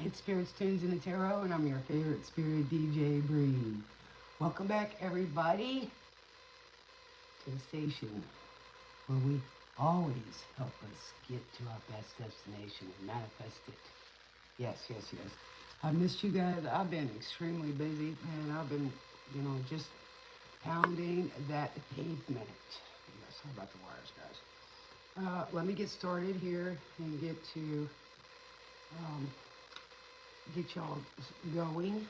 It's Spirits, Tunes, and the Tarot, and I'm your favorite Spirit DJ Brie. Welcome back, everybody, to the station where we always help us get to our best destination and manifest it. Yes, yes, yes. I missed you guys. I've been extremely busy, and I've been, just pounding that pavement. Yeah, sorry about the wires, guys. Let me get started here and get to get y'all going.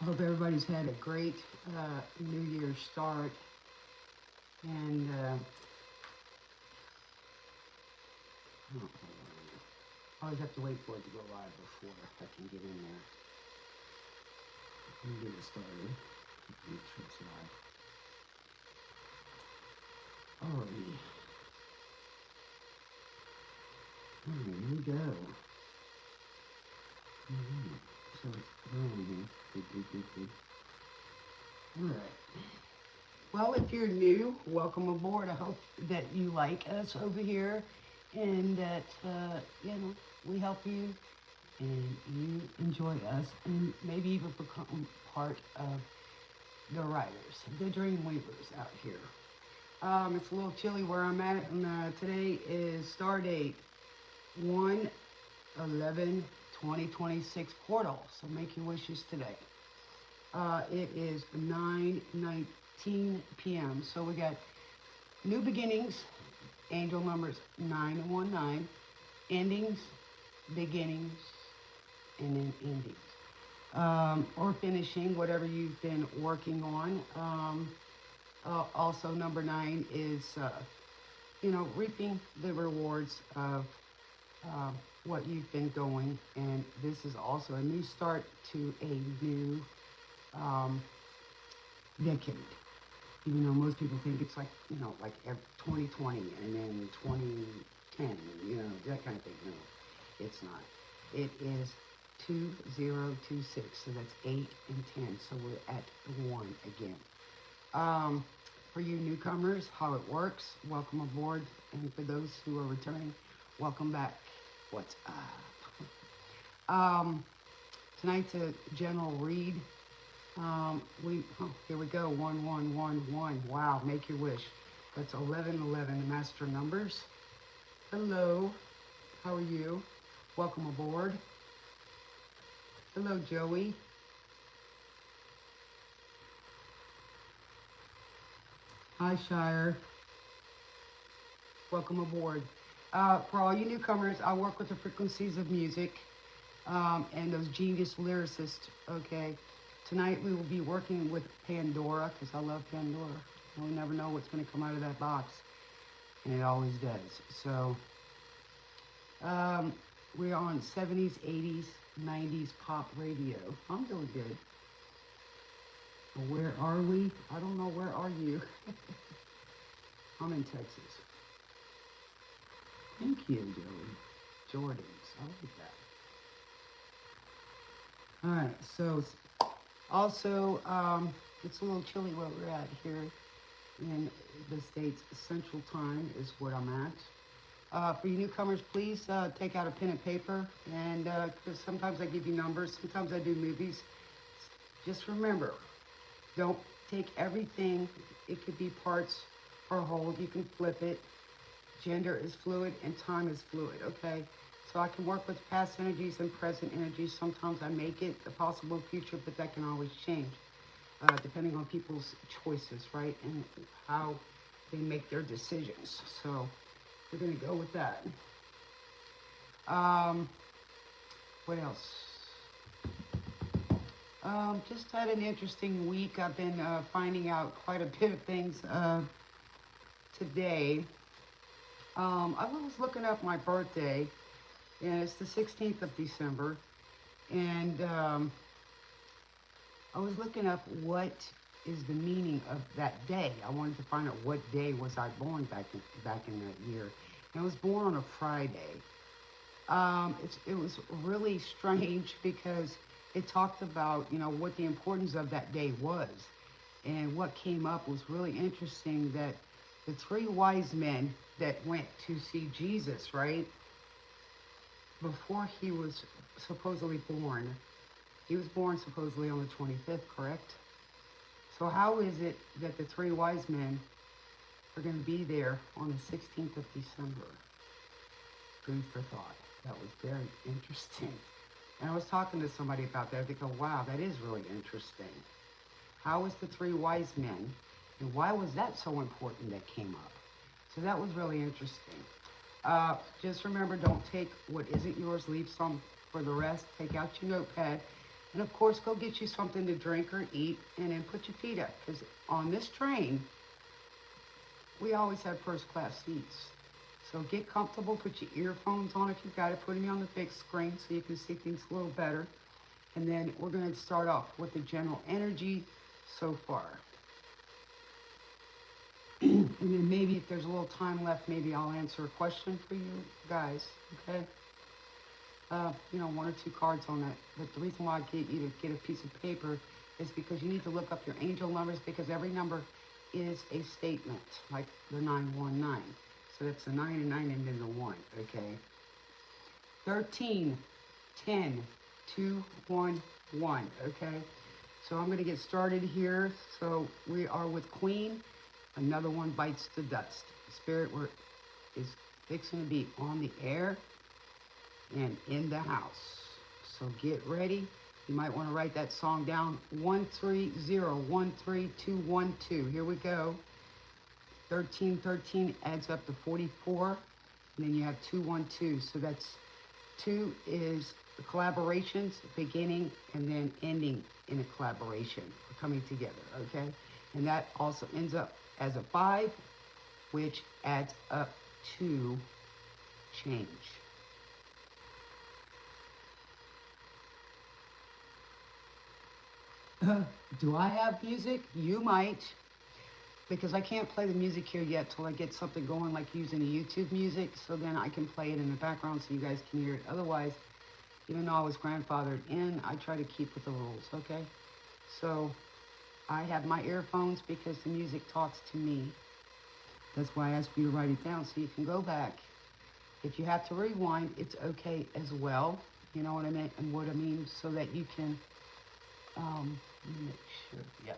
I hope everybody's had a great New Year's start, and I always have to wait for it to go live before I can get in there. Let me get it started. Make sure it's live. Alrighty. Alright, here we go. So it's going here. Good. Alright. Well, if you're new, welcome aboard. I hope that you like us over here and that, we help you and you enjoy us and maybe even become part of the writers, the dream weavers out here. It's a little chilly where I'm at, and today is star date 1/11/2026 portal. So make your wishes today. It is 9:19 p.m. So we got new beginnings, angel numbers 919, endings, beginnings, and then endings. Or finishing whatever you've been working on. Also, number 9 is, reaping the rewards of what you've been going. And this is also a new start to a new decade. Even though most people think it's like 2020 and then 2010, that kind of thing. No, it's not. It is 2026, so that's 8 and 10. So we're at 1 again. For you newcomers, how it works, welcome aboard. And for those who are returning, welcome back. What's up? Tonight's a general read. Here we go, 1111. Wow, make your wish. That's 1111, the master numbers. Hello, how are you? Welcome aboard. Hello, Joey. Hi, Shire. Welcome aboard. For all you newcomers, I work with the frequencies of music and those genius lyricists, okay? Tonight we will be working with Pandora, because I love Pandora. We never know what's going to come out of that box, and it always does. So we're on 70s, 80s, 90s pop radio. I'm doing good. Where are we? I don't know. Where are you? I'm in Texas. Thank you, Joey. Jordans. I like that. All right. So also, it's a little chilly where we're at here in the States. Central Time is what I'm at. For you newcomers, please take out a pen and paper. And because sometimes I give you numbers, sometimes I do movies. Just remember, don't take everything. It could be parts or whole. You can flip it. Gender is fluid and time is fluid, okay? So I can work with past energies and present energies. Sometimes I make it the possible future, but that can always change depending on people's choices, right? And how they make their decisions. So we're going to go with that. What else? Just had an interesting week. I've been finding out quite a bit of things today. I was looking up my birthday, and it's the 16th of December, and I was looking up what is the meaning of that day. I wanted to find out what day was I born back in that year. And I was born on a Friday. It was really strange because it talked about, what the importance of that day was. And what came up was really interesting, that the three wise men that went to see Jesus, right, before he was supposedly born, he was born supposedly on the 25th, correct? So how is it that the three wise men are going to be there on the 16th of December? Food for thought. That was very interesting. And I was talking to somebody about that. They go, wow, that is really interesting. How was the three wise men, and why was that so important that came up? So that was really interesting. Just remember, don't take what isn't yours, leave some for the rest. Take out your notepad, and of course, go get you something to drink or eat, and then put your feet up, because on this train, we always have first-class seats. So get comfortable, put your earphones on if you've got it, put them on the big screen so you can see things a little better. And then we're going to start off with the general energy so far. And then maybe if there's a little time left, maybe I'll answer a question for you guys, okay? You know, one or two cards on that. But the reason why I get you to get a piece of paper is because you need to look up your angel numbers, because every number is a statement, like the 919. So that's a 9 and 9 and then the 1, okay? 13, 10, 2, 1, 1, okay? So I'm going to get started here. So we are with Queen. Another one bites the dust. Spirit is fixing to be on the air and in the house. So get ready. You might want to write that song down. 13013212. Here we go. 1313 adds up to 44. And then you have 212. So that's 2 is the collaborations, beginning and then ending in a collaboration, coming together, okay? And that also ends up as a 5, which adds up to change. Do I have music? You might, because I can't play the music here yet till I get something going, like using the YouTube music, so then I can play it in the background so you guys can hear it. Otherwise, even though I was grandfathered in, I try to keep with the rules, okay? So I have my earphones because the music talks to me. That's why I asked you to write it down so you can go back. If you have to rewind, it's okay as well. You know what I mean? And what I mean, so that you can, let me make sure, yeah.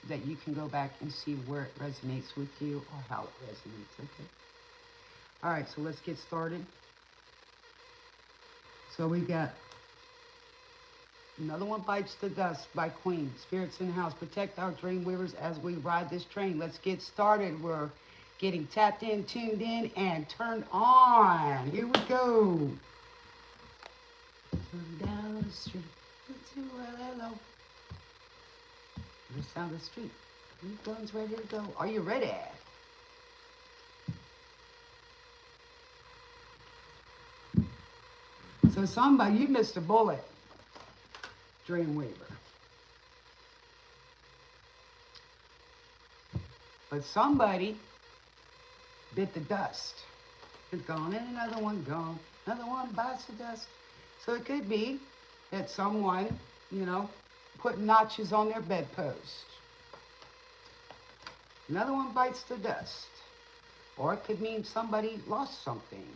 That you can go back and see where it resonates with you or how it resonates, okay? All right, so let's get started. So we got Another One Bites the Dust by Queen. Spirits in the house. Protect our dream weavers as we ride this train. Let's get started. We're getting tapped in, tuned in, and turned on. Here we go. Turn down the street. Hello. The sound of the street. New guns ready to go. Are you ready? So somebody, you missed a bullet. Dreamweaver. But somebody bit the dust. It's gone and another one gone. Another one bites the dust. So it could be that someone, you know, put notches on their bedpost. Another one bites the dust. Or it could mean somebody lost something.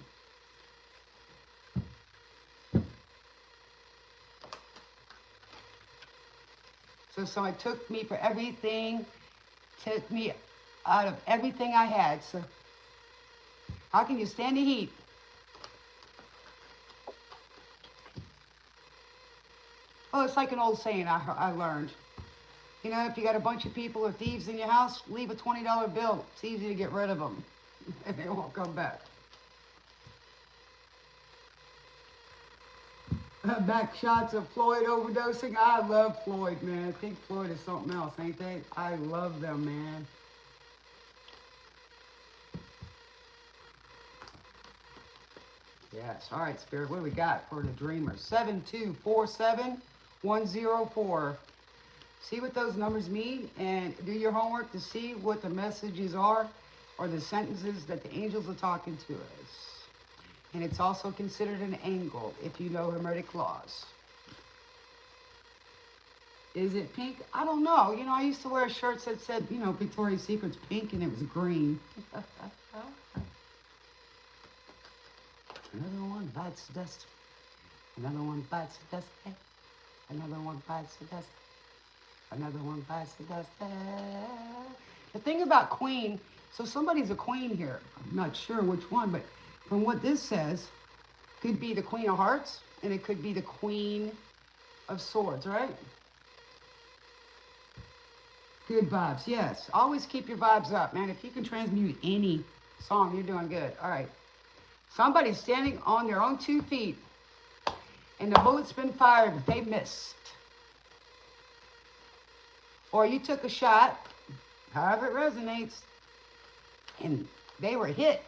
So somebody took me for everything, took me out of everything I had. So how can you stand the heat? Oh, it's like an old saying I learned. You know, if you got a bunch of people or thieves in your house, leave a $20 bill. It's easy to get rid of them, and they won't come back. Back shots of Floyd overdosing. I love Floyd, man. Pink Floyd is something else, ain't they? I love them, man. Yes. All right, Spirit. What do we got for the dreamers? 7247104. See what those numbers mean and do your homework to see what the messages are or the sentences that the angels are talking to us. And it's also considered an angle if you know Hermetic laws. Is it pink? I don't know. You know, I used to wear shirts that said, you know, Victoria's Secret's pink and it was green. Another one bites the dust. Another one bites the dust. Hey. Another one bites the dust. Another one bites the dust. Hey. The thing about queen, so somebody's a queen here. I'm not sure which one, but from what this says, could be the Queen of Hearts and it could be the Queen of Swords, right? Good vibes, yes. Always keep your vibes up, man. If you can transmute any song, you're doing good. All right. Somebody's standing on their own 2 feet and the bullet's been fired, but they missed. Or you took a shot, however it resonates, and they were hit.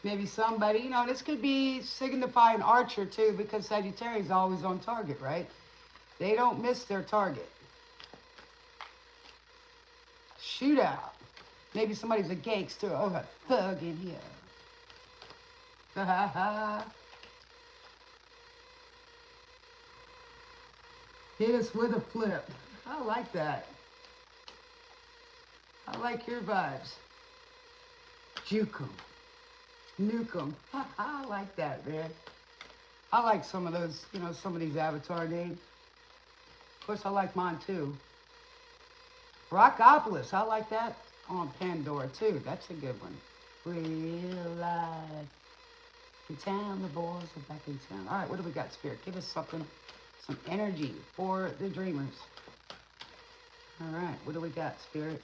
Maybe somebody, you know, this could be signifying archer too, because Sagittarius is always on target, right? They don't miss their target. Shootout. Maybe somebody's a gangster. Oh, a thug in here. Ha ha ha. Hit us with a flip. I like that. I like your vibes. Juke 'em. Nuke 'em. I like that, man. I like some of those, you know, some of these avatar names. Of course, I like mine too. Rockopolis, I like that on Pandora too. That's a good one. Real life. In town, the boys are back in town. All right, what do we got, Spirit? Give us something, some energy for the dreamers. All right, what do we got, Spirit?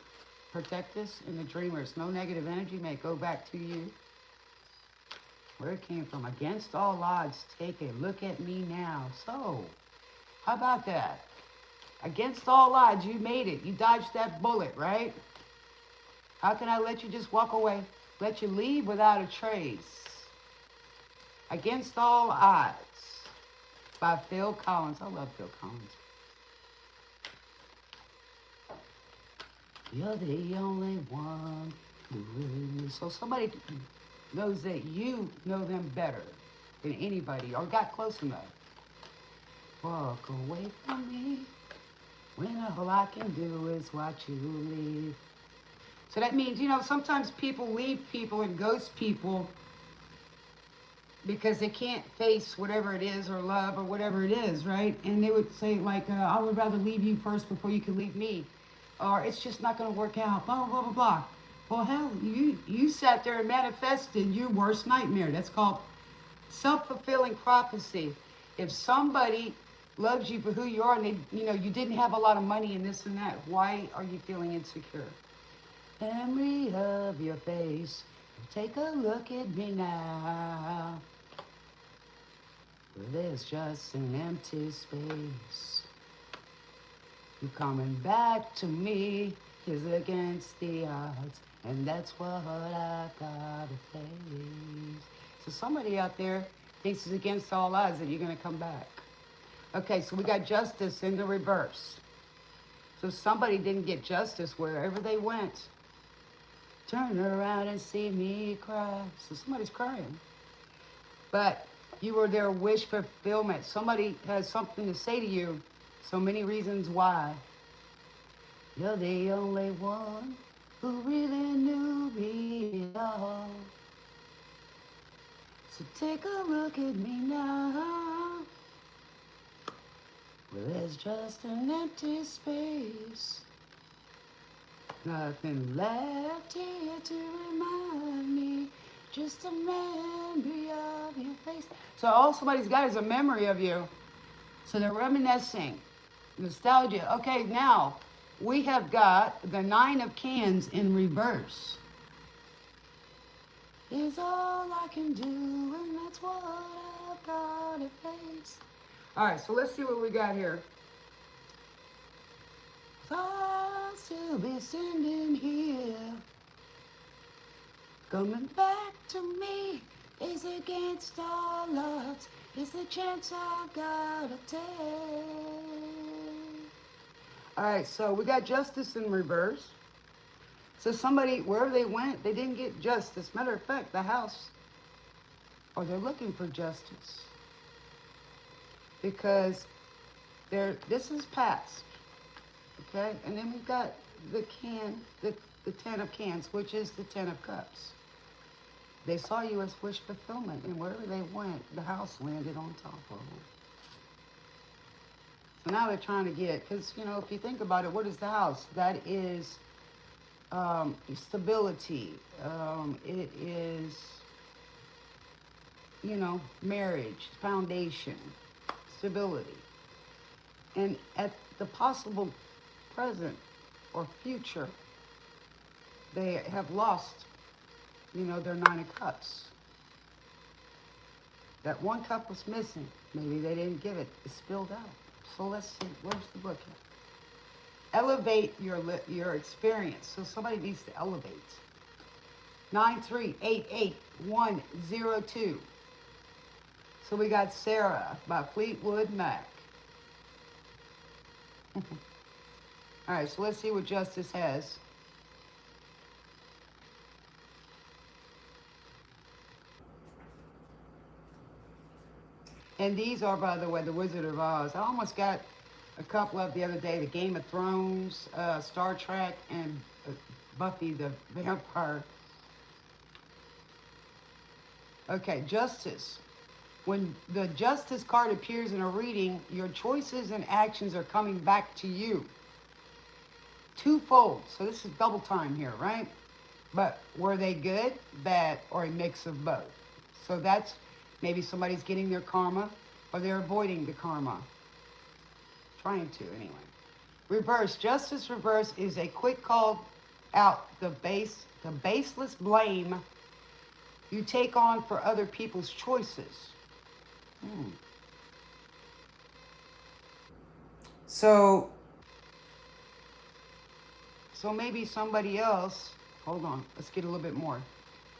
Protect us and the dreamers. No negative energy may go back to you. Where it came from. Against all odds, take a look at me now. So, how about that? Against all odds, you made it. You dodged that bullet, right? How can I let you just walk away? Let you leave without a trace. Against all odds. By Phil Collins. I love Phil Collins. You're the only one who really... So somebody knows that you know them better than anybody or got close enough. Walk away from me when all I can do is watch you leave. So that means, you know, sometimes people leave people and ghost people because they can't face whatever it is or love or whatever it is, right? And they would say like, I would rather leave you first before you can leave me. Or it's just not going to work out, blah, blah, blah, blah, blah. Well, hell, you sat there and manifested your worst nightmare. That's called self-fulfilling prophecy. If somebody loves you for who you are and they, you know, you didn't have a lot of money and this and that, why are you feeling insecure? Memory of your face, take a look at me now. There's just an empty space. You coming back to me is against the odds, and that's what I gotta face. So somebody out there thinks it's against all odds that you're gonna come back. Okay, so we got justice in the reverse. So somebody didn't get justice wherever they went. Turn around and see me cry. So somebody's crying. But you were their wish fulfillment. Somebody has something to say to you. So many reasons why. You're the only one who really knew me at all. So take a look at me now. Well, there's just an empty space. Nothing left here to remind me. Just a memory of your face. So all somebody's got is a memory of you. So they're reminiscing. Nostalgia. Okay, now we have got the 9 of cans in reverse. Is all I can do, and that's what I've got to face. All right, so let's see what we got here. So I'll still be standing here. Coming back to me is against all odds. It's the chance I've got to take. All right, so we got justice in reverse. So somebody, wherever they went, they didn't get justice. Matter of fact, the house, or they're looking for justice. Because there, this is past, okay? And then we've got the the 10 of cans, which is the 10 of cups. They saw you as wish fulfillment, and wherever they went, the house landed on top of them. So now they're trying to get, because, you know, if you think about it, what is the house? That is stability. It is, you know, marriage, foundation, stability. And at the possible present or future, they have lost, you know, their 9 of cups. That one cup was missing. Maybe they didn't give it. It spilled out. So let's see. Where's the book at? Elevate your experience. So somebody needs to elevate. 9388102. So we got Sarah by Fleetwood Mac. All right, so let's see what Justice has. And these are, by the way, the Wizard of Oz. I almost got a couple of the other day, the Game of Thrones, Star Trek, and Buffy the Vampire. Okay, Justice. When the Justice card appears in a reading, your choices and actions are coming back to you. Twofold. So this is double time here, right? But were they good, bad, or a mix of both? So that's maybe somebody's getting their karma, or they're avoiding the karma. Trying to, anyway. Reverse. Justice reverse is a quick call out the baseless blame you take on for other people's choices. So maybe somebody else, hold on, let's get a little bit more.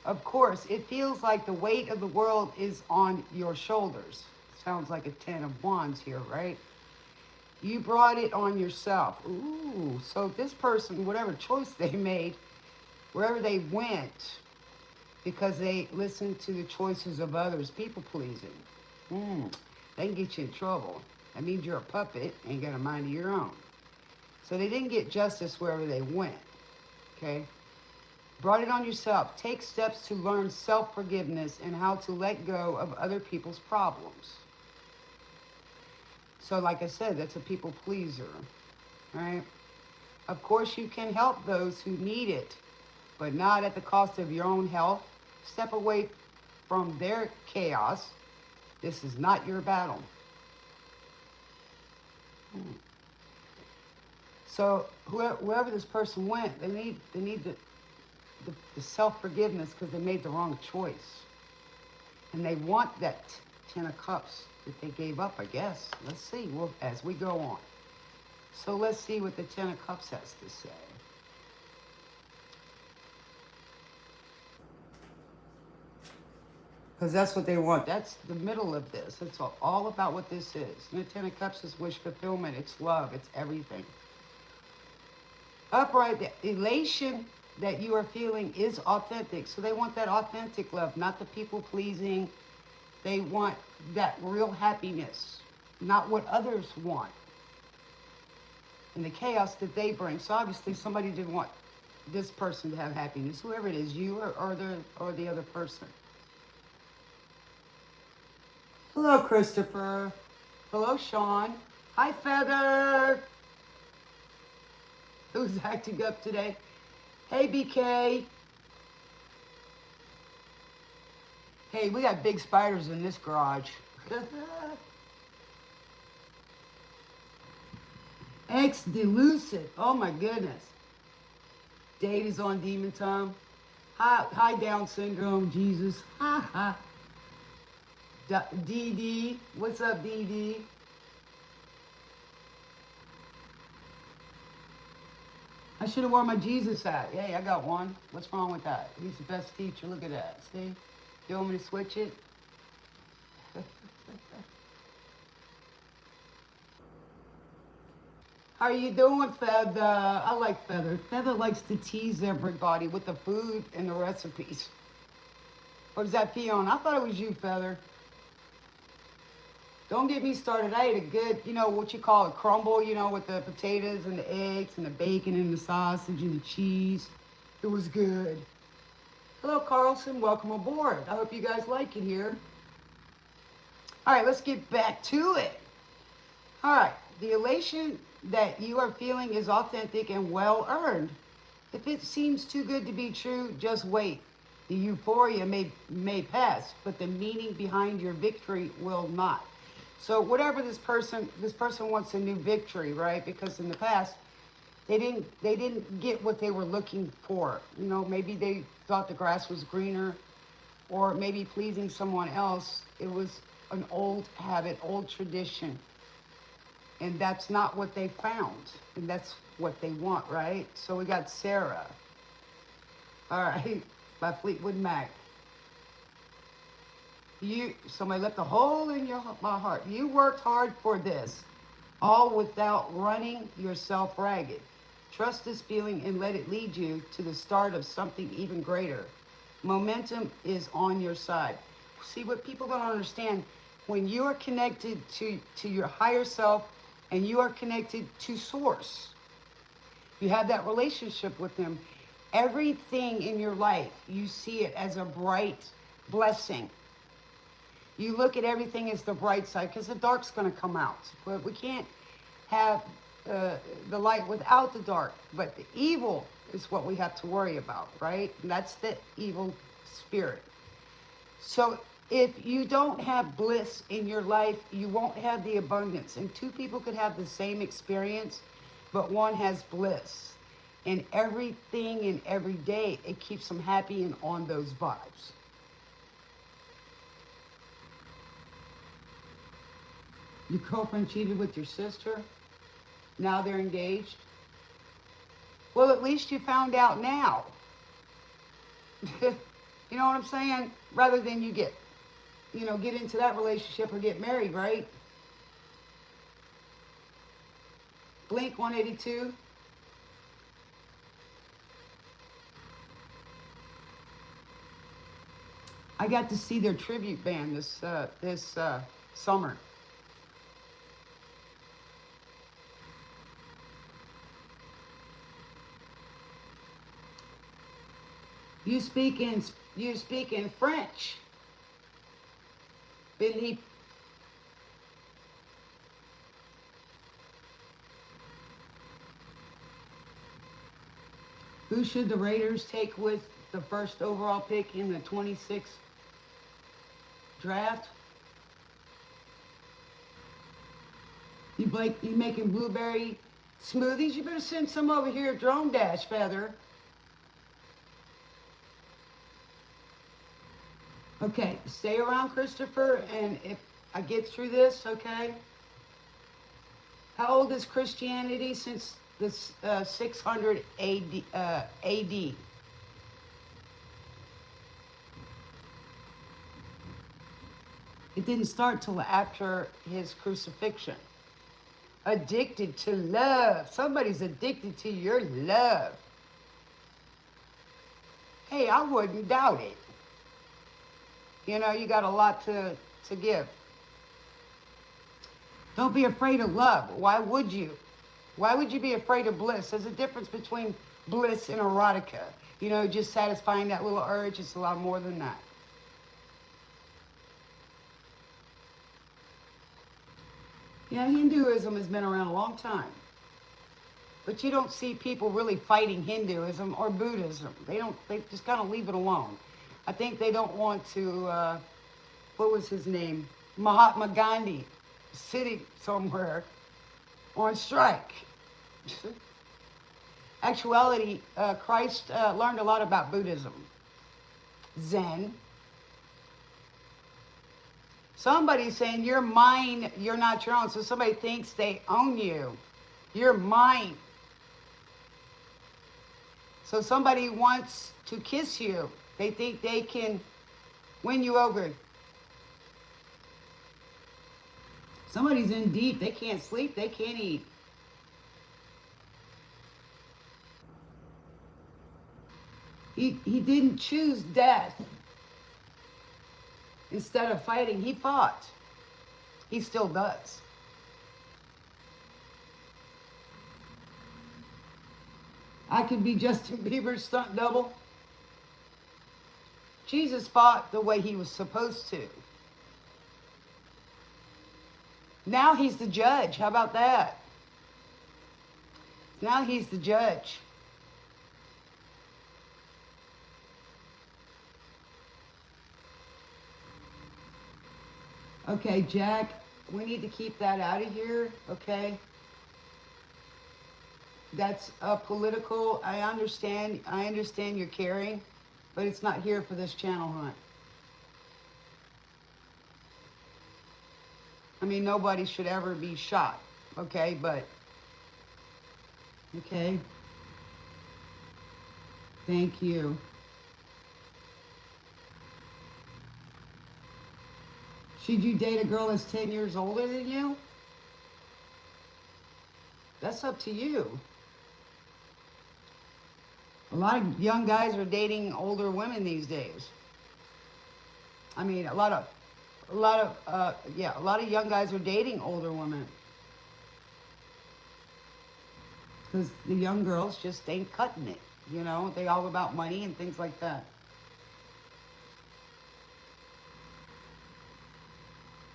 Of course, it feels like the weight of the world is on your shoulders. Sounds like a 10 of wands here, right? You brought it on yourself. Ooh, so this person, whatever choice they made, wherever they went, because they listened to the choices of others, people pleasing. They can get you in trouble. That means you're a puppet, ain't got a mind of your own. So they didn't get justice wherever they went, okay? Brought it on yourself. Take steps to learn self-forgiveness and how to let go of other people's problems. So like I said, that's a people pleaser, right? Of course, you can help those who need it, but not at the cost of your own health. Step away from their chaos. This is not your battle. So whoever this person went, they need the self-forgiveness because they made the wrong choice. And they want that 10 of cups that they gave up, I guess. Let's see as we go on. So let's see what the 10 of cups has to say. Because that's what they want. That's the middle of this. It's all about what this is. And the 10 of cups is wish fulfillment. It's love. It's everything. Upright, the elation that you are feeling is authentic. So they want that authentic love, not the people pleasing. They want that real happiness, not what others want. And the chaos that they bring. So obviously somebody didn't want this person to have happiness, whoever it is, you or the other person. Hello, Christopher. Hello, Sean. Hi, Feather. Who's acting up today? Hey, BK. Hey, we got big spiders in this garage. Ex-delusive. Oh, my goodness. Date is on demon time. Hi, Down syndrome, Jesus. Ha, ha. DD. What's up, DD? I should have worn my Jesus hat. Hey, I got one. What's wrong with that? He's the best teacher. Look at that. See? You want me to switch it? How you doing, Feather? I like Feather. Feather likes to tease everybody with the food and the recipes. Or is that Fiona? I thought it was you, Feather. Don't get me started. I ate a good, you know, what you call a crumble, you know, with the potatoes and the eggs and the bacon and the sausage and the cheese. It was good. Hello, Carlson. Welcome aboard. I hope you guys like it here. All right, let's get back to it. All right, the elation that you are feeling is authentic and well earned. If it seems too good to be true, just wait. The euphoria may pass, but the meaning behind your victory will not. So whatever this person wants a new victory, right? Because in the past they didn't get what they were looking for. You know, maybe they thought the grass was greener, or maybe pleasing someone else. It was an old habit, old tradition. And that's not what they found. And that's what they want, right? So we got Sarah. All right, by Fleetwood Mac. Somebody left a hole in my heart. You worked hard for this, all without running yourself ragged. Trust this feeling and let it lead you to the start of something even greater. Momentum is on your side. See, what people don't understand, when you are connected to your higher self and you are connected to source, you have that relationship with them, everything in your life, you see it as a bright blessing. You look at everything as the bright side, because the dark's going to come out. But we can't have the light without the dark. But the evil is what we have to worry about, right? And that's the evil spirit. So if you don't have bliss in your life, you won't have the abundance. And two people could have the same experience, but one has bliss. And everything and every day, it keeps them happy and on those vibes. Your girlfriend cheated with your sister. Now they're engaged. Well, at least you found out now. You know what I'm saying? Rather than you get into that relationship or get married, right? Blink 182. I got to see their tribute band this summer. You speak in French. Billy. Who should the Raiders take with the first overall pick in the 26th draft? You making blueberry smoothies? You better send some over here, Drone Dash Feather. Okay, stay around, Christopher, and if I get through this, okay? How old is Christianity? Since this 600 AD. It didn't start till after his crucifixion. Addicted to love. Somebody's addicted to your love. Hey, I wouldn't doubt it. You know, you got a lot to give. Don't be afraid of love. Why would you? Why would you be afraid of bliss? There's a difference between bliss and erotica. You know, just satisfying that little urge. It's a lot more than that. Yeah, Hinduism has been around a long time. But you don't see people really fighting Hinduism or Buddhism. They just kind of leave it alone. I think they don't want to, what was his name? Mahatma Gandhi, sitting somewhere on strike. Actuality, Christ learned a lot about Buddhism, Zen. Somebody's saying, you're mine, you're not your own. So somebody thinks they own you. You're mine. So somebody wants to kiss you. They think they can win you over. Somebody's in deep. They can't sleep. They can't eat. He didn't choose death. Instead of fighting, he fought. He still does. I could be Justin Bieber's stunt double. Jesus fought the way he was supposed to. Now he's the judge. How about that? Now he's the judge. Okay, Jack, we need to keep that out of here, okay? That's political. I understand you're caring, but it's not here for this channel hunt. I mean, nobody should ever be shot, okay? But, okay. Thank you. Should you date a girl that's 10 years older than you? That's up to you. A lot of young guys are dating older women these days. I mean, a lot of young guys are dating older women. Because the young girls just ain't cutting it, you know? They all about money and things like that.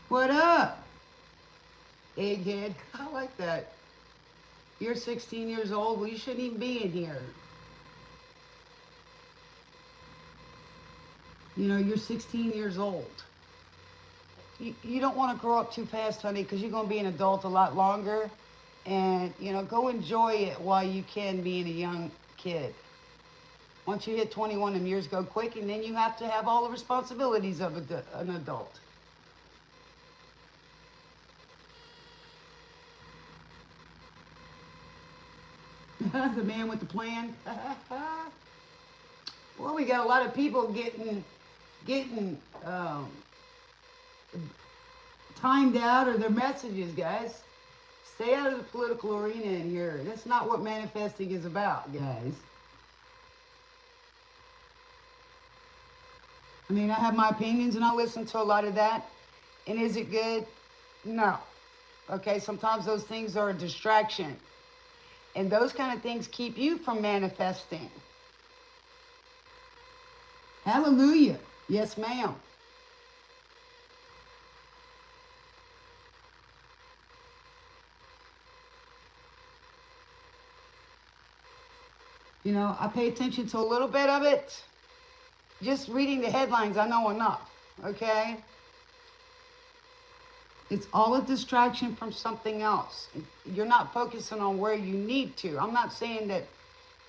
What up, egghead? I like that. You're 16 years old. Well, you shouldn't even be in here. You know, you're 16 years old. You don't want to grow up too fast, honey, because you're going to be an adult a lot longer. And, you know, go enjoy it while you can being a young kid. Once you hit 21, them years go quick, and then you have to have all the responsibilities of an adult. The man with the plan. Well, we got a lot of people getting timed out of their messages, guys. Stay out of the political arena in here. That's not what manifesting is about, guys. I mean, I have my opinions and I listen to a lot of that. And is it good? No. Okay, sometimes those things are a distraction. And those kind of things keep you from manifesting. Hallelujah. Yes, ma'am. You know, I pay attention to a little bit of it. Just reading the headlines, I know enough, okay? It's all a distraction from something else. You're not focusing on where you need to. I'm not saying that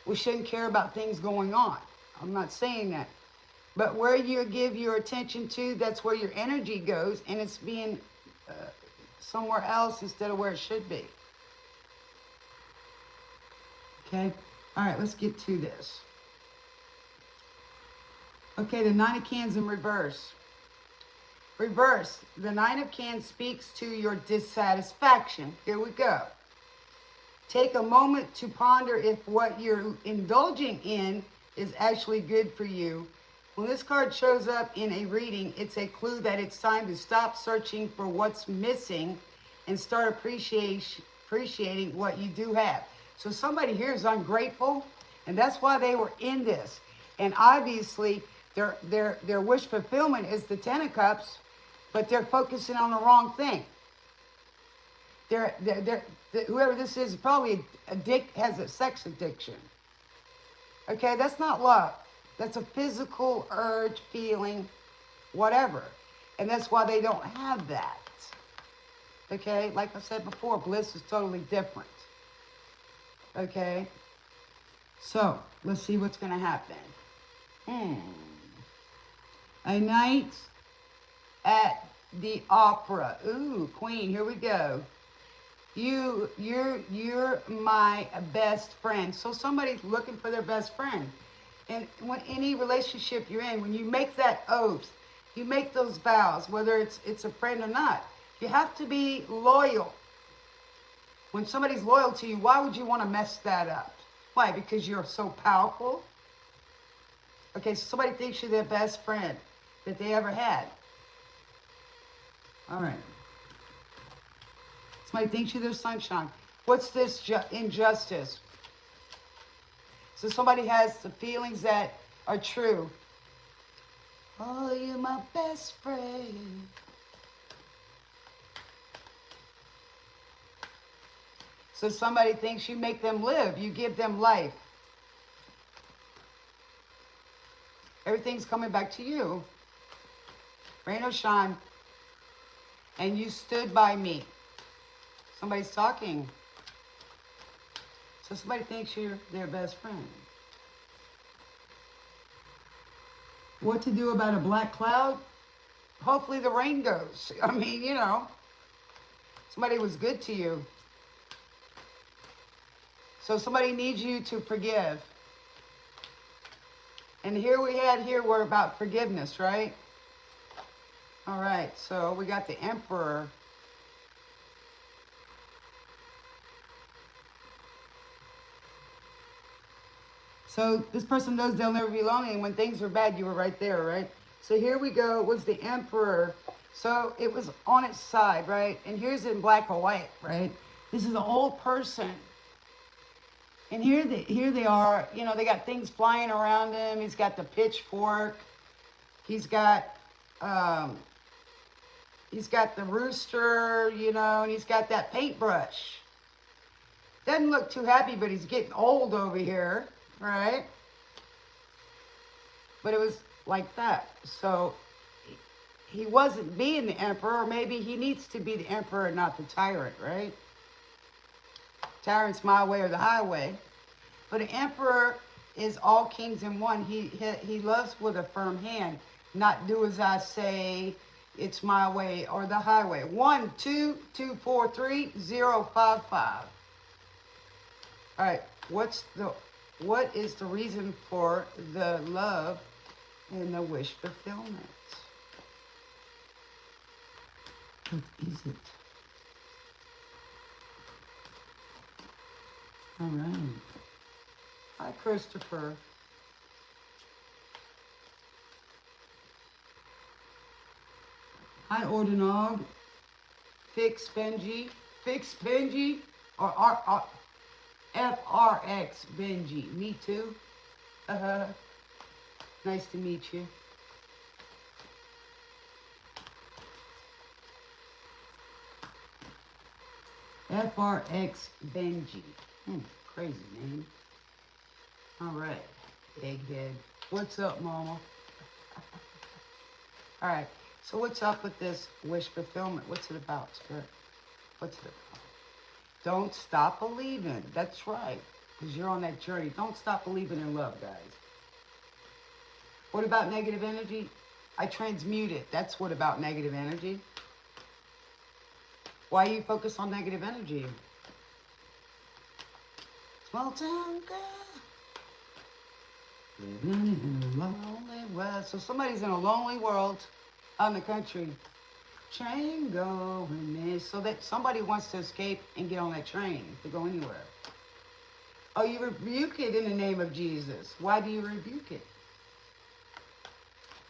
we shouldn't care about things going on. I'm not saying that. But where you give your attention to, that's where your energy goes, and it's being somewhere else instead of where it should be. Okay? All right, let's get to this. Okay, the Nine of Cans in reverse. Reverse, the Nine of Cans speaks to your dissatisfaction. Here we go. Take a moment to ponder if what you're indulging in is actually good for you. When this card shows up in a reading, it's a clue that it's time to stop searching for what's missing and start appreciating what you do have. So somebody here is ungrateful, and that's why they were in this. And obviously, their wish fulfillment is the Ten of Cups, but they're focusing on the wrong thing. Whoever this is probably has a sex addiction. Okay, that's not love. That's a physical urge, feeling, whatever. And that's why they don't have that. Okay, like I said before, bliss is totally different. Okay, so let's see what's going to happen. A night at the opera. Ooh, Queen, here we go. You're my best friend. So somebody's looking for their best friend. And when any relationship you're in, when you make that oath, you make those vows, whether it's a friend or not, you have to be loyal. When somebody's loyal to you, why would you want to mess that up? Why? Because you're so powerful? Okay, so somebody thinks you're their best friend that they ever had. All right. Somebody thinks you're their sunshine. What's this injustice? So somebody has the feelings that are true. Oh, you're my best friend. So somebody thinks you make them live. You give them life. Everything's coming back to you. Rain or shine. And you stood by me. Somebody's talking. So somebody thinks you're their best friend. What to do about a black cloud? Hopefully the rain goes. I mean, you know, somebody was good to you. So somebody needs you to forgive. And we're about forgiveness, right? All right, so we got the Emperor. So this person knows they'll never be lonely, and when things were bad, you were right there, right? So here we go, was the Emperor. So it was on its side, right? And here's in black or white, right? This is an old person. And here they are, you know, they got things flying around him. He's got the pitchfork. He's got the rooster, you know, and he's got that paintbrush. Doesn't look too happy, but he's getting old over here, right? But it was like that. So he wasn't being the emperor. Maybe he needs to be the emperor, not the tyrant, right? Tyrant's my way or the highway. But an emperor is all kings in one. He loves with a firm hand, not do as I say, it's my way or the highway. 1 2 2 4 3 0 5 5. All right, what is the reason for the love and the wish fulfillment? What is it? All right. Hi, Christopher. Hi, Anoard. Fix Benji, or FRX Benji. Me too. Nice to meet you. FRX Benji. Crazy name. All right, egghead. What's up, mama? All right, so what's up with this wish fulfillment? What's it about, Spirit? What's it about? Don't stop believing. That's right, because you're on that journey. Don't stop believing in love, guys. What about negative energy? I transmute it. That's what about negative energy. Why you focus on negative energy? Small town girl. Living in a lonely world. So somebody's in a lonely world out in the country. Train going there. So that somebody wants to escape and get on that train to go anywhere. Oh, you rebuke it in the name of Jesus. Why do you rebuke it?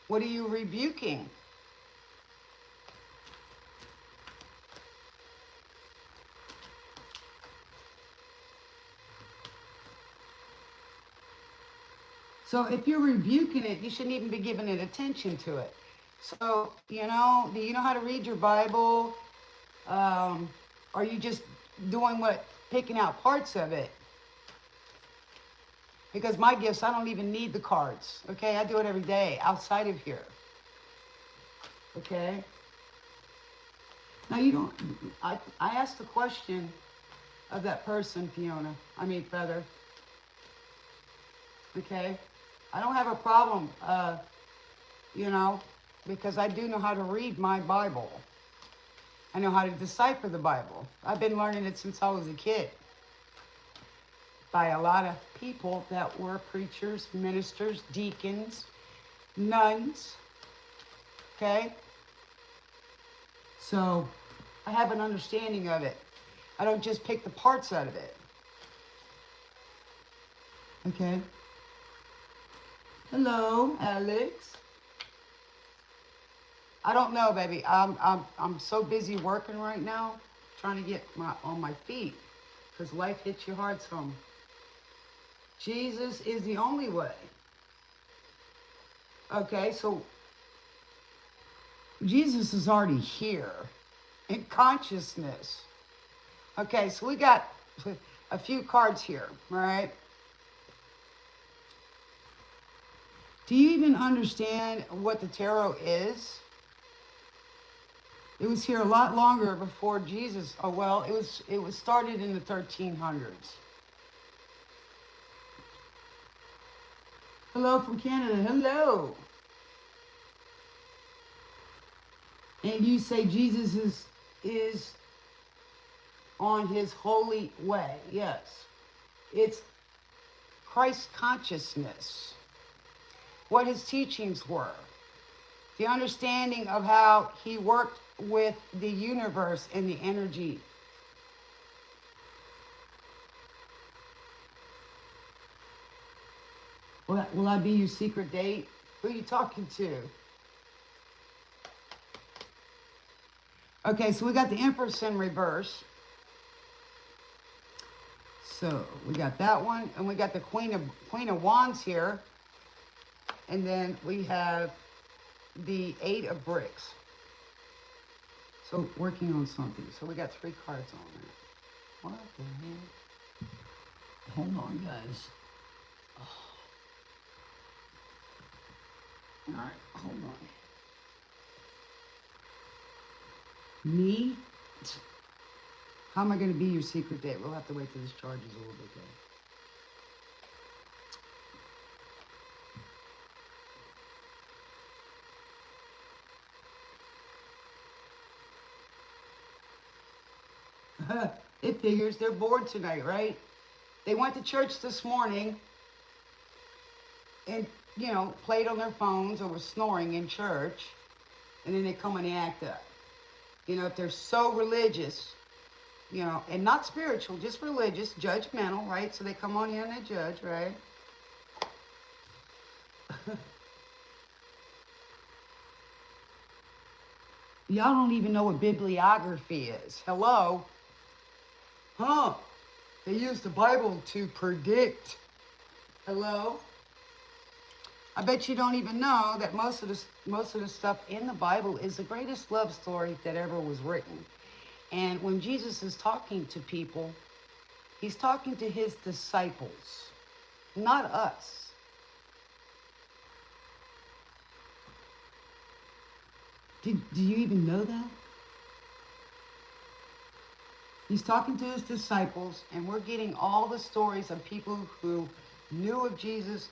What are you rebuking? So if you're rebuking it, you shouldn't even be giving it attention to it. So, you know, do you know how to read your Bible? Are you just doing picking out parts of it? Because my gifts, I don't even need the cards. Okay, I do it every day outside of here. Okay. Now you don't, I asked the question of that person, Fiona. Feather. Okay. I don't have a problem, you know, because I do know how to read my Bible. I know how to decipher the Bible. I've been learning it since I was a kid by a lot of people that were preachers, ministers, deacons, nuns, okay? So I have an understanding of it. I don't just pick the parts out of it. Okay? Hello, Alex. I don't know, baby. I'm so busy working right now, trying to get on my feet, because life hits you hard some. Jesus is the only way. Okay, so Jesus is already here in consciousness. Okay, so we got a few cards here, all right? Do you even understand what the tarot is? It was here a lot longer before Jesus. Oh, well, it was started in the 1300s. Hello from Canada. Hello. And you say Jesus is on his holy way. Yes. It's Christ consciousness. What his teachings were. The understanding of how he worked with the universe and the energy. Will I be your secret date? Who are you talking to? Okay, so we got the Empress in reverse. So we got that one, and we got the Queen of Wands here. And then we have the 8 of Bricks. So working on something. So we got 3 cards on there. What the heck? Hold on, guys. Oh. All right, hold on. Me? How am I going to be your secret date? We'll have to wait till this charges a little bit, guys. It figures they're bored tonight, right? They went to church this morning and, you know, played on their phones or was snoring in church, and then they come and they act up. You know, if they're so religious, you know, and not spiritual, just religious, judgmental, right? So they come on here and they judge, right? Y'all don't even know what bibliography is. Hello? Huh? They use the Bible to predict. Hello? I bet you don't even know that most of the stuff in the Bible is the greatest love story that ever was written. And when Jesus is talking to people, he's talking to his disciples, not us. Do you even know that? He's talking to his disciples, and we're getting all the stories of people who knew of Jesus,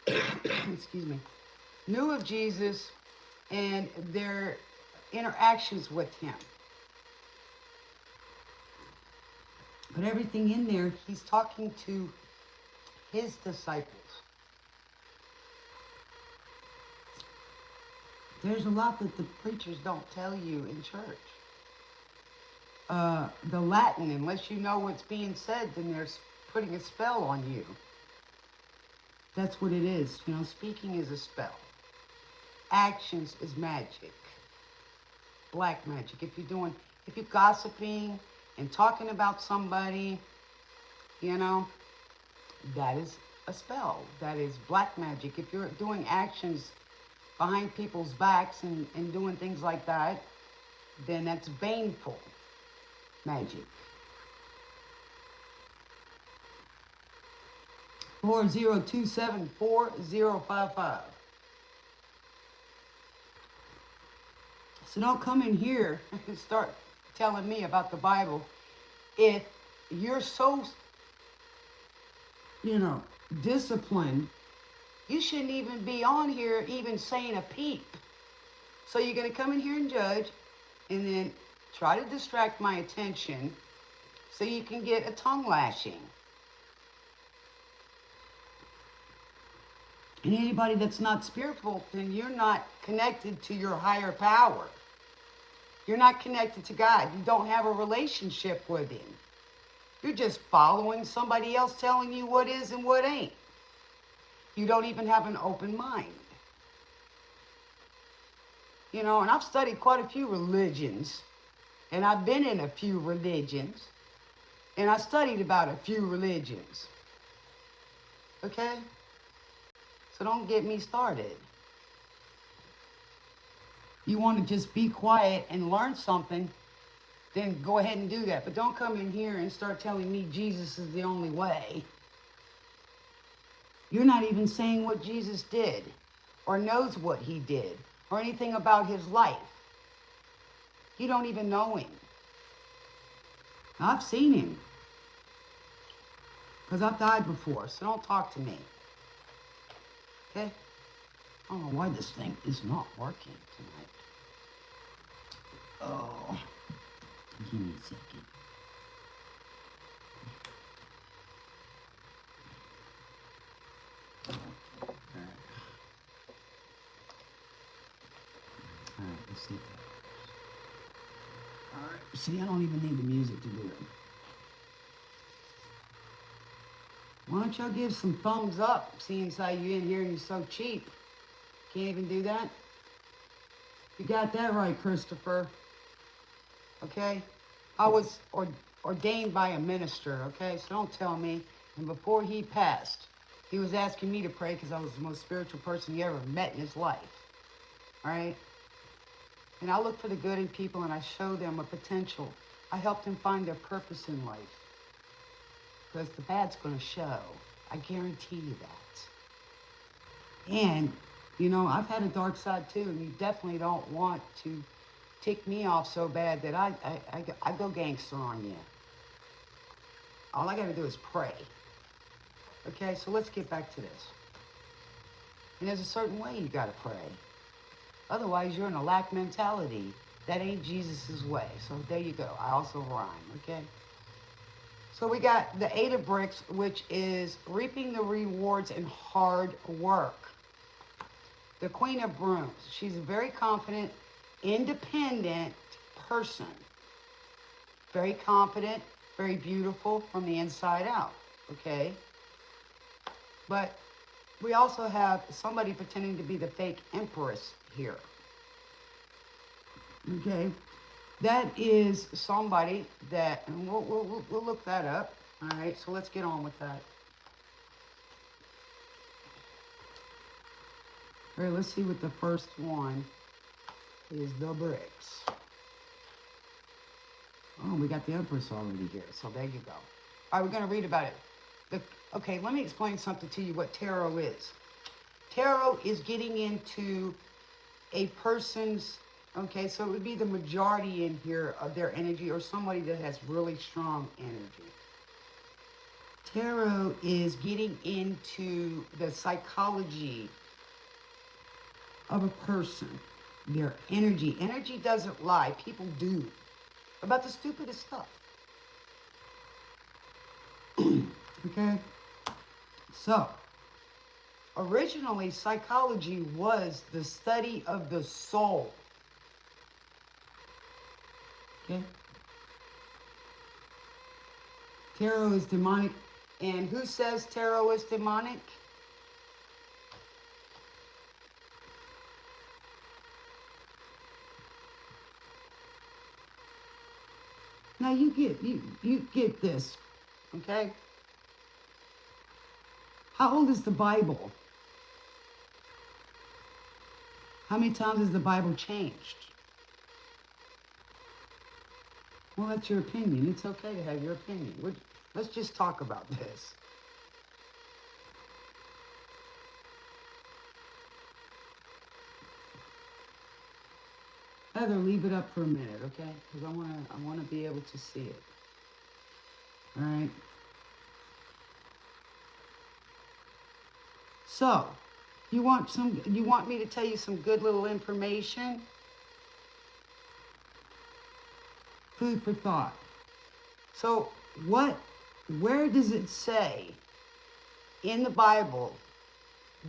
excuse me, knew of Jesus and their interactions with him. But everything in there, he's talking to his disciples. There's a lot that the preachers don't tell you in church. The Latin, unless you know what's being said, then they're putting a spell on you. That's what it is. You know, speaking is a spell. Actions is magic. Black magic. If you're gossiping and talking about somebody, you know, that is a spell. That is black magic. If you're doing actions behind people's backs and doing things like that, then that's baneful magic. 40274055. So don't come in here and start telling me about the Bible if you're so, you know, disciplined. You shouldn't even be on here even saying a peep. So you're going to come in here and judge and then try to distract my attention so you can get a tongue lashing. And anybody that's not spiritual, then you're not connected to your higher power. You're not connected to God. You don't have a relationship with him. You're just following somebody else telling you what is and what ain't. You don't even have an open mind. You know, and I've studied quite a few religions. And I've been in a few religions. And I studied about a few religions. Okay? So don't get me started. You want to just be quiet and learn something, then go ahead and do that. But don't come in here and start telling me Jesus is the only way. You're not even saying what Jesus did, or knows what he did, or anything about his life. You don't even know him. I've seen him, because I've died before, so don't talk to me. Okay? I don't know why this thing is not working tonight. Oh, give me a second. Alright, let's see. Alright, see, I don't even need the music to do it. Why don't y'all give some thumbs up, seeing as how you in here and you're so cheap? Can't even do that? You got that right, Christopher. Okay? I was ordained by a minister, okay? So don't tell me. And before he passed, he was asking me to pray because I was the most spiritual person he ever met in his life. All right? And I look for the good in people and I show them a potential. I help them find their purpose in life. Because the bad's going to show. I guarantee you that. And, you know, I've had a dark side too, and you definitely don't want to tick me off so bad that I go gangster on you. All I got to do is pray. Okay, so let's get back to this. And there's a certain way you got to pray. Otherwise, you're in a lack mentality. That ain't Jesus's way. So there you go. I also rhyme, okay? So we got the 8 of bricks, which is reaping the rewards and hard work. The Queen of brooms. She's a very confident, independent person. Very confident, very beautiful from the inside out, okay? But we also have somebody pretending to be the fake empress here. Okay? That is somebody that, and we'll look that up. All right, so let's get on with that. All right, let's see what the first one is. The bricks. Oh, we got the Empress already here, so there you go. All right, we're going to read about it. Okay, let me explain something to you what tarot is. Tarot is getting into a person's, okay, so it would be the majority in here of their energy or somebody that has really strong energy. Tarot is getting into the psychology of a person, their energy. Energy doesn't lie. People do. About the stupidest stuff. Okay? So, originally, psychology was the study of the soul. Okay? Tarot is demonic. And who says tarot is demonic? Now you get this, okay? How old is the Bible? How many times has the Bible changed? Well, that's your opinion. It's okay to have your opinion. Let's just talk about this. Heather, leave it up for a minute, okay? Because I wanna be able to see it. All right. So, you want me to tell you some good little information? Food for thought. So, where does it say in the Bible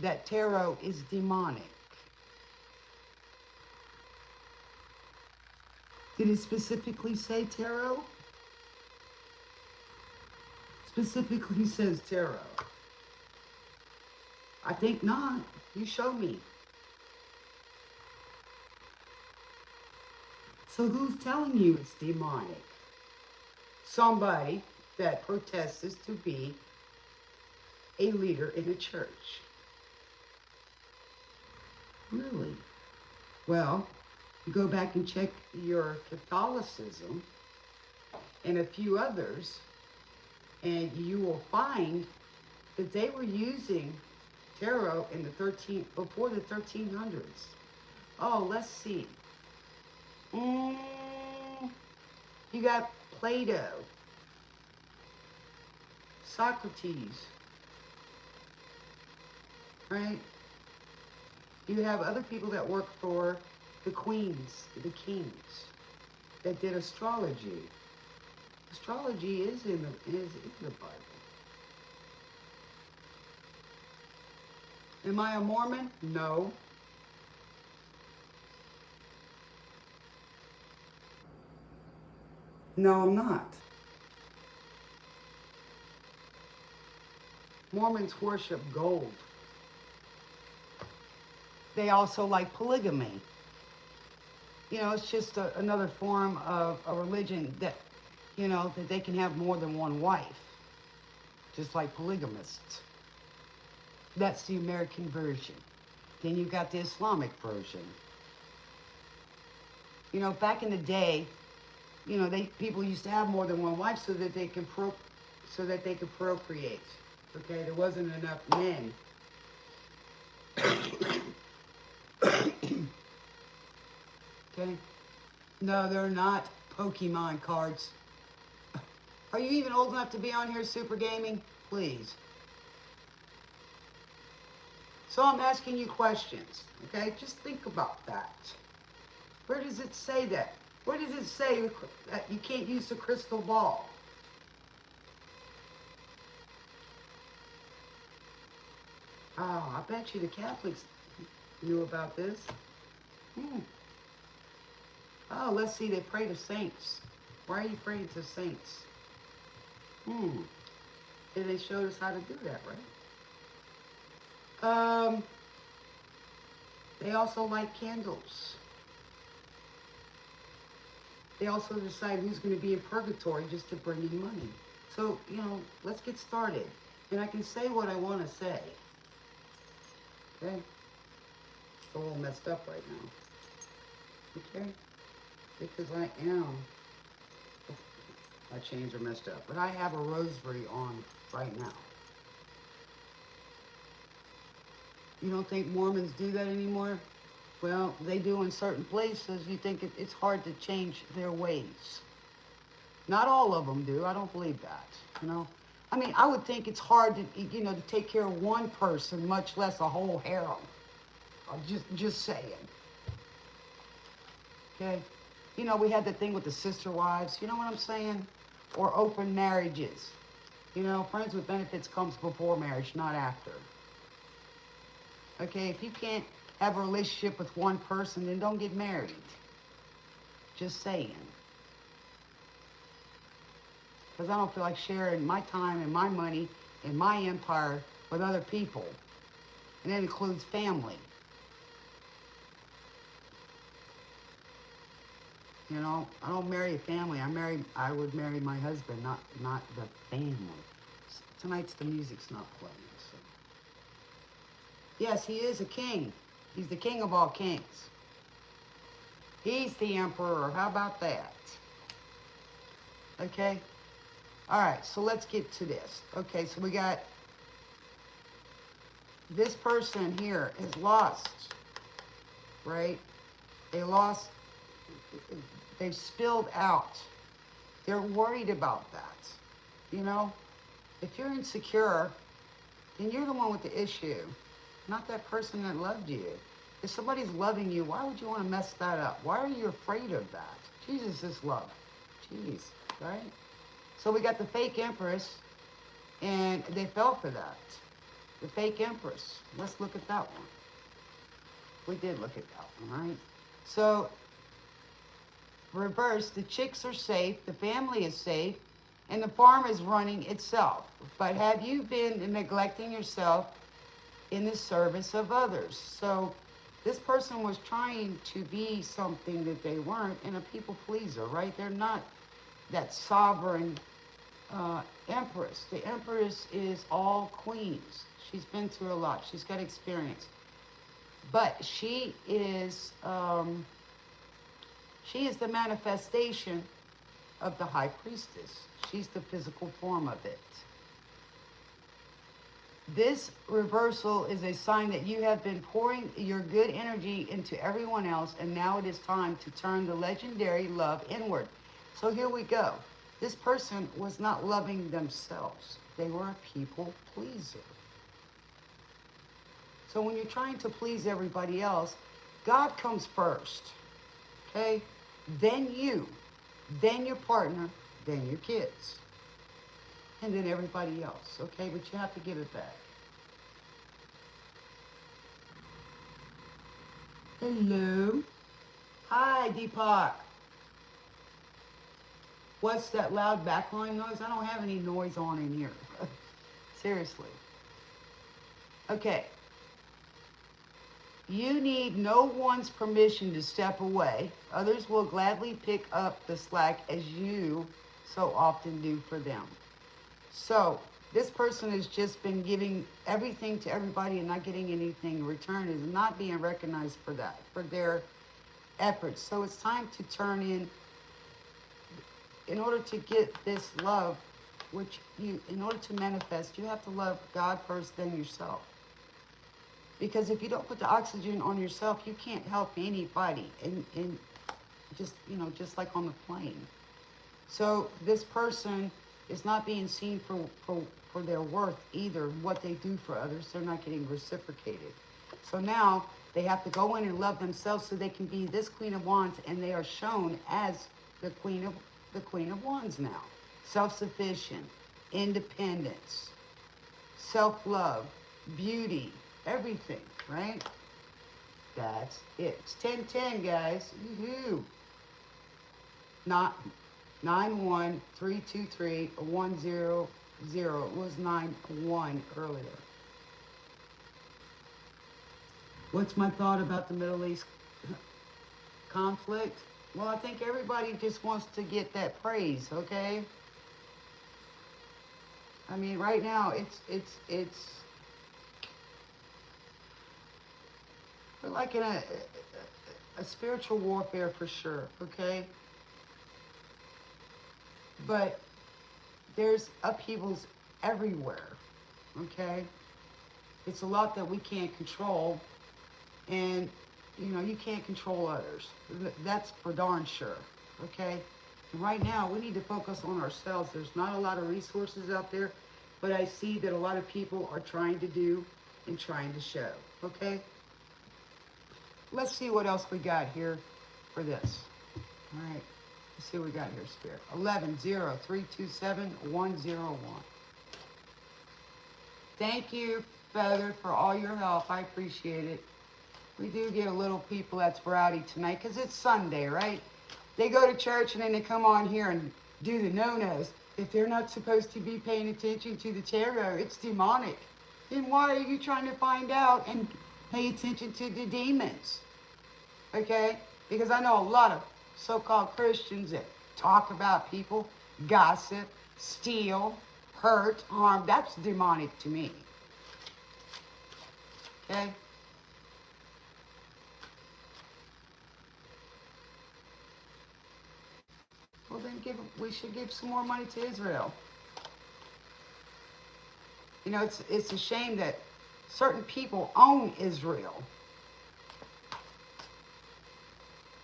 that tarot is demonic? Did it specifically say tarot? Specifically says tarot. I think not. You show me. So who's telling you it's demonic? Somebody that professes to be a leader in a church. Really? Well, you go back and check your Catholicism and a few others, and you will find that they were using tarot in the before the 1300s. Oh, let's see. You got Plato, Socrates, right? You have other people that work for the queens, the kings, that did astrology. Astrology is in the Bible. Am I a Mormon? No. No, I'm not. Mormons worship gold. They also like polygamy. You know, it's just another form of a religion that, you know, that they can have more than one wife, just like polygamists. That's the American version. Then you've got the Islamic version. You know, back in the day, you know, people used to have more than one wife so that they could procreate. Okay, there wasn't enough men. Okay. No, they're not Pokemon cards. Are you even old enough to be on here super gaming? Please. So I'm asking you questions, okay? Just think about that. Where does it say that? Where does it say that you can't use the crystal ball? Oh, I bet you the Catholics knew about this. Oh, let's see, they pray to saints. Why are you praying to saints? And they showed us how to do that, right? They also light candles. They also decide who's going to be in purgatory just to bring in money. So, you know, let's get started. And I can say what I want to say. Okay? It's a little messed up right now. Okay? Because I am. My chains are messed up. But I have a rosary on right now. You don't think Mormons do that anymore? Well, they do in certain places. You think it's hard to change their ways. Not all of them do. I don't believe that, you know. I mean, I would think it's hard to, you know, to take care of one person, much less a whole harem. I'm just saying. Okay? You know, we had the thing with the sister wives. You know what I'm saying? Or open marriages. You know, friends with benefits comes before marriage, not after. Okay, if you can't have a relationship with one person, then don't get married. Just saying. Because I don't feel like sharing my time and my money and my empire with other people. And that includes family. You know, I don't marry a family. I would marry my husband, not the family. Tonight's the music's not playing. So. Yes, he is a king. He's the king of all kings. He's the emperor. How about that? Okay? All right, so let's get to this. Okay, so we got this person here is lost, right? They've spilled out. They're worried about that. You know? If you're insecure, then you're the one with the issue, not that person that loved you. If somebody's loving you, why would you want to mess that up? Why are you afraid of that? Jesus is love. Jeez, right? So we got the fake empress, and they fell for that. The fake empress. Let's look at that one. We did look at that one, right? So, reverse, the chicks are safe, the family is safe, and the farm is running itself. But have you been neglecting yourself in the service of others? So, This person was trying to be something that they weren't, and a people pleaser, right? They're not that sovereign empress. The empress is all queens. She's been through a lot. She's got experience. But she is the manifestation of the high priestess. She's the physical form of it. This reversal is a sign that you have been pouring your good energy into everyone else, and now it is time to turn the legendary love inward. So here we go. This person was not loving themselves. They were a people pleaser. So when you're trying to please everybody else, God comes first, okay? Then you, then your partner, then your kids, and then everybody else, okay? But you have to give it back. Hello. Hi, Deepak. What's that loud background noise? I don't have any noise on in here. Seriously. Okay. You need no one's permission to step away. Others will gladly pick up the slack as you so often do for them. So this person has just been giving everything to everybody and not getting anything in return, is not being recognized for that, for their efforts. So it's time to turn in order to get this love, which in order to manifest, you have to love God first, then yourself. Because if you don't put the oxygen on yourself, you can't help anybody. And just, just like on the plane. So this person is not being seen for their worth either. What they do for others, they're not getting reciprocated. So now they have to go in and love themselves so they can be this Queen of Wands, and they are shown as the Queen of Wands now. Self-sufficient, independence, self-love, beauty, everything, right? That's it. It's 10-10, guys. Woohoo! Not 91323-100. It was 91 earlier. What's my thought about the Middle East conflict? Well, I think everybody just wants to get that praise, okay? I mean, right now, we're like in a spiritual warfare for sure, okay? But there's upheavals everywhere, okay? It's a lot that we can't control, and, you can't control others. That's for darn sure, okay? And right now, we need to focus on ourselves. There's not a lot of resources out there, but I see that a lot of people are trying to do and trying to show, okay? Let's see what else we got here for this. All right. Let's see what we got here, Spirit. 110327-101. Thank you, Feather, for all your help. I appreciate it. We do get a little people that's rowdy tonight because it's Sunday, right? They go to church and then they come on here and do the no-nos. If they're not supposed to be paying attention to the tarot, it's demonic. Then why are you trying to find out and pay attention to the demons? Okay? Because I know a lot of so-called Christians that talk about people, gossip, steal, hurt, harm. That's demonic to me. Okay? Well, then we should give some more money to Israel. It's a shame that certain people own Israel.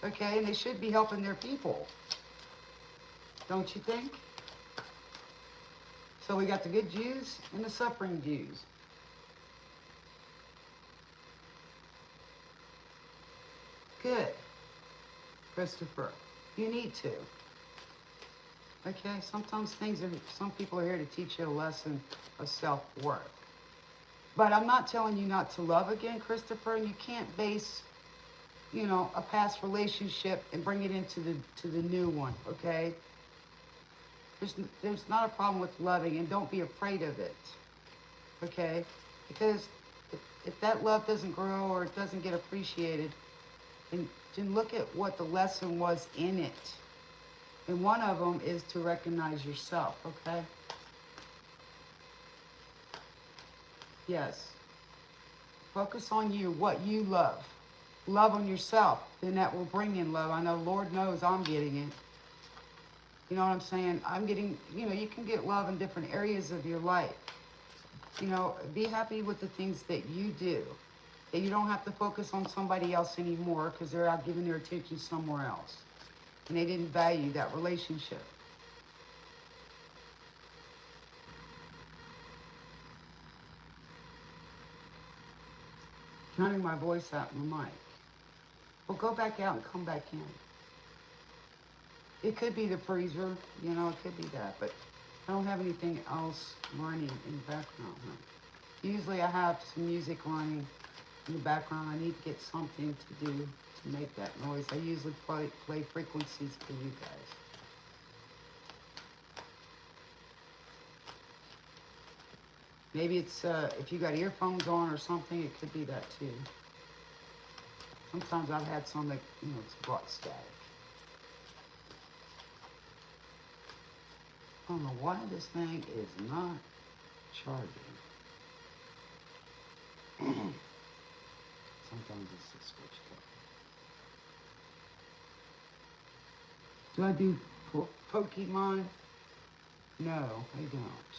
Okay, and they should be helping their people. Don't you think? So we got the good Jews and the suffering Jews. Good, Christopher. You need to. Okay, sometimes some people are here to teach you a lesson of self-worth. But I'm not telling you not to love again, Christopher, and you can't base, a past relationship and bring it into the new one, okay? There's not a problem with loving, and don't be afraid of it, okay? Because if that love doesn't grow or it doesn't get appreciated, then look at what the lesson was in it. And one of them is to recognize yourself, okay? Yes. Focus on you, what you love. Love on yourself, then that will bring in love. I know Lord knows I'm getting it. You know what I'm saying? I'm getting, you can get love in different areas of your life. Be happy with the things that you do. That you don't have to focus on somebody else anymore because they're out giving their attention somewhere else. And they didn't value that relationship. Turning my voice out in the mic. Well, go back out and come back in. It could be the freezer, it could be that, but I don't have anything else running in the background. Huh? Usually I have some music running in the background. I need to get something to do to make that noise. I usually play frequencies for you guys. Maybe it's, if you got earphones on or something, it could be that too. Sometimes I've had some that, it's brought static. I don't know why this thing is not charging. Sometimes it's a switch code. Do I do Pokemon? No, I don't.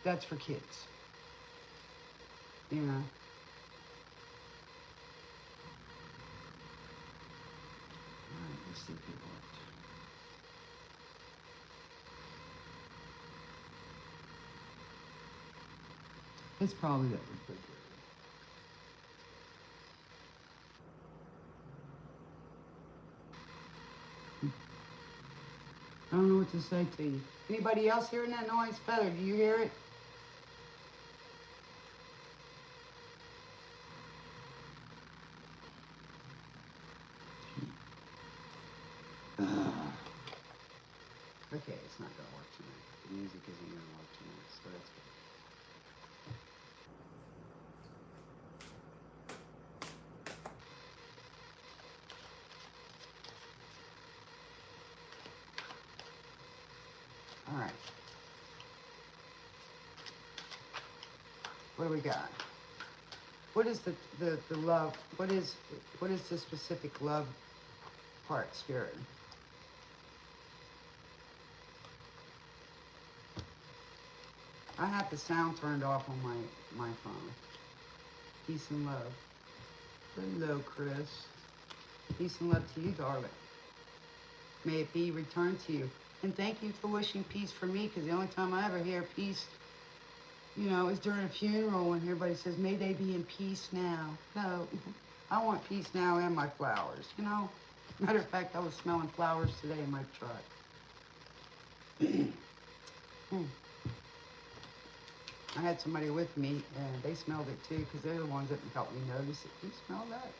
That's for kids. Alright, let's see if it worked. It's probably that refrigerator. I don't know what to say to you. Anybody else hearing that noise? Feather, do you hear it? Okay, it's not gonna work tonight. The music isn't gonna work tonight, so that's good. All right. What do we got? What is the love? What is the specific love part, Spirit? I have the sound turned off on my phone. Peace and love. Hello, Chris. Peace and love to you, darling. May it be returned to you. And thank you for wishing peace for me, because the only time I ever hear peace, is during a funeral when everybody says, may they be in peace now. No, I want peace now and my flowers, Matter of fact, I was smelling flowers today in my truck. I had somebody with me, and they smelled it too, because they're the ones that helped me notice it. You smell that?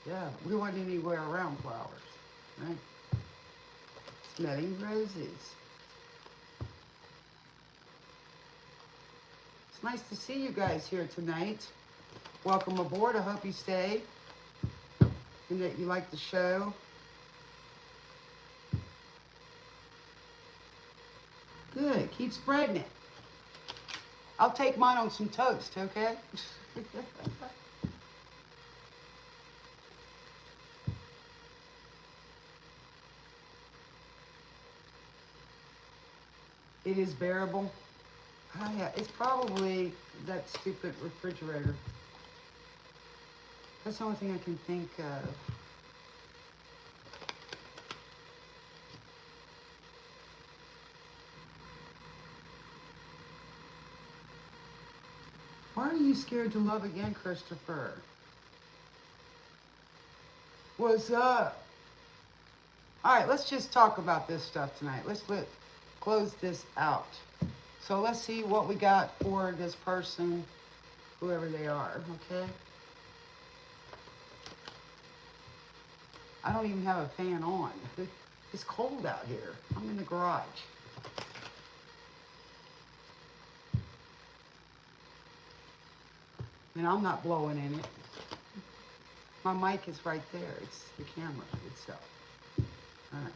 Yeah, we weren't anywhere around flowers, right? Smelling roses. It's nice to see you guys here tonight. Welcome aboard. I hope you stay and that you like the show. Good. Keep spreading it. I'll take mine on some toast, okay? It is bearable. Oh, yeah, it's probably that stupid refrigerator. That's the only thing I can think of. Why are you scared to love again, Christopher? What's up? All right, let's just talk about this stuff tonight. Let's close this out. So let's see what we got for this person, whoever they are, okay? I don't even have a fan on. It's cold out here. I'm in the garage. And I'm not blowing in it. My mic is right there. It's the camera itself. All right.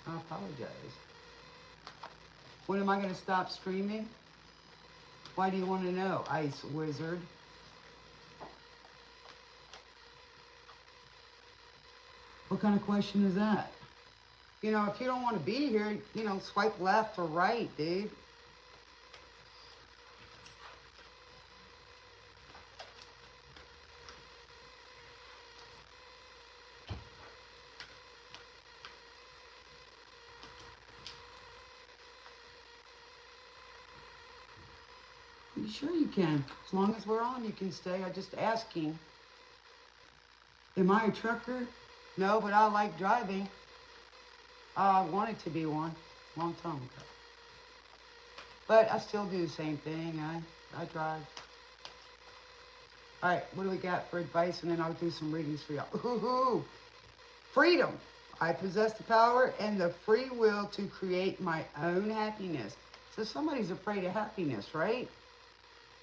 I apologize. When am I going to stop streaming? Why do you want to know, Ice Wizard? What kind of question is that? You know, if you don't want to be here, you know, swipe left or right, dude. You sure you can. As long as we're on, you can stay. I'm just asking. Am I a trucker? No, but I like driving. I wanted to be one a long time ago. But I still do the same thing. I drive. All right, what do we got for advice? And then I'll do some readings for y'all. Ooh, freedom. I possess the power and the free will to create my own happiness. So somebody's afraid of happiness, right?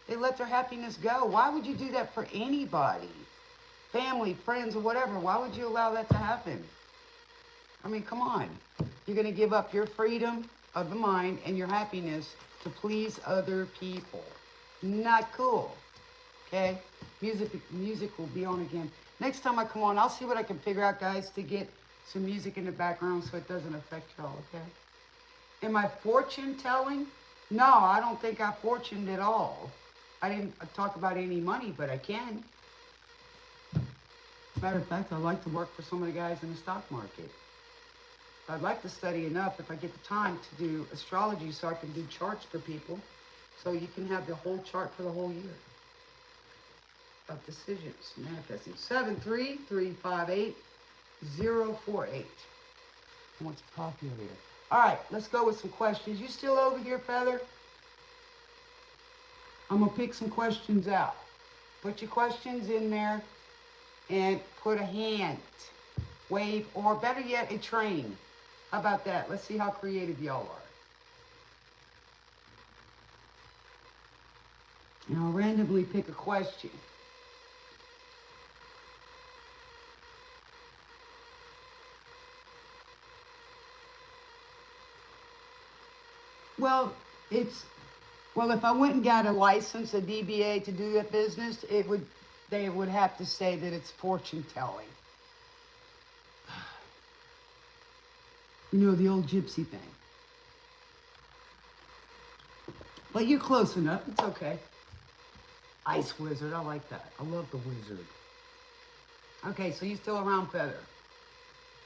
They let their happiness go. Why would you do that for anybody? Family, friends, or whatever. Why would you allow that to happen? I mean, come on. You're going to give up your freedom of the mind and your happiness to please other people. Not cool. Okay? Music will be on again. Next time I come on, I'll see what I can figure out, guys, to get some music in the background so it doesn't affect y'all, okay? Am I fortune telling? No, I don't think I fortuned at all. I didn't talk about any money, but I can. Matter of fact, I'd like to work for some of the guys in the stock market. I'd like to study enough if I get the time to do astrology so I can do charts for people so you can have the whole chart for the whole year of decisions manifesting. 73358 048. I want some coffee over here. All right, let's go with some questions. You still over here, Feather? I'm going to pick some questions out. Put your questions in there and put a hand, wave, or better yet, a train. How about that? Let's see how creative y'all are. And I'll randomly pick a question. Well, if I went and got a license, a DBA to do that business, they would have to say that it's fortune telling. You know, the old gypsy thing. But you're close enough. It's okay. Ice Wizard. I like that. I love the wizard. Okay, so you still around, Feather.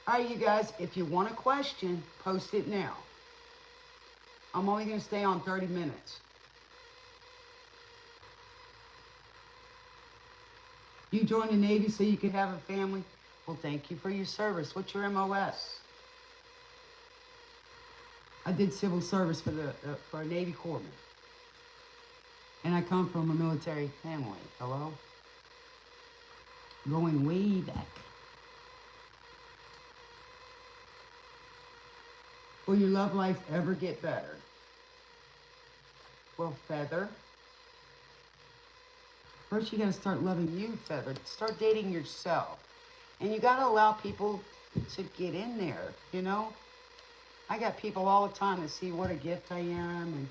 All right, you guys, if you want a question, post it now. I'm only going to stay on 30 minutes. You joined the Navy so you could have a family? Well, thank you for your service. What's your MOS? I did civil service for a Navy corpsman. And I come from a military family. Hello? Going way back. Will your love life ever get better? Well, Feather. First, you got to start loving you, Feather. Start dating yourself. And you got to allow people to get in there, you know? I got people all the time that see what a gift I am, and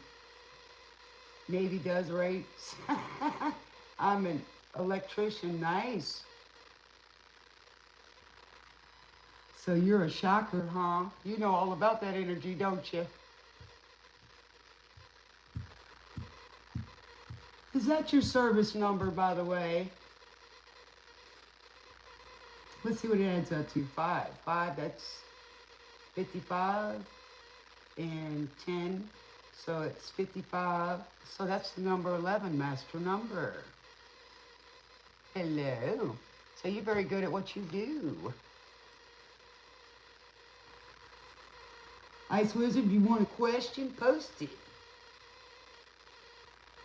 Navy does rates. I'm an electrician, nice. So you're a shocker, huh? You know all about that energy, don't you? Is that your service number, by the way? Let's see what it adds up to. 5. 5, that's 55. And 10, so it's 55. So that's the number 11, master number. Hello. So you're very good at what you do. Ice Wizard, you want a question? Post it.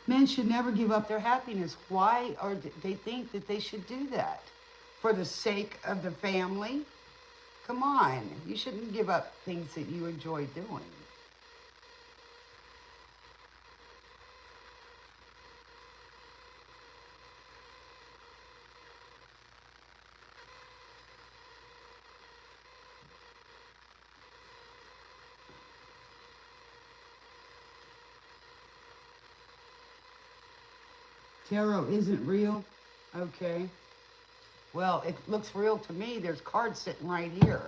Men should never give up their happiness. Why are they think that they should do that? For the sake of the family? Come on. You shouldn't give up things that you enjoy doing. Tarot isn't real. Okay. Well, it looks real to me. There's cards sitting right here.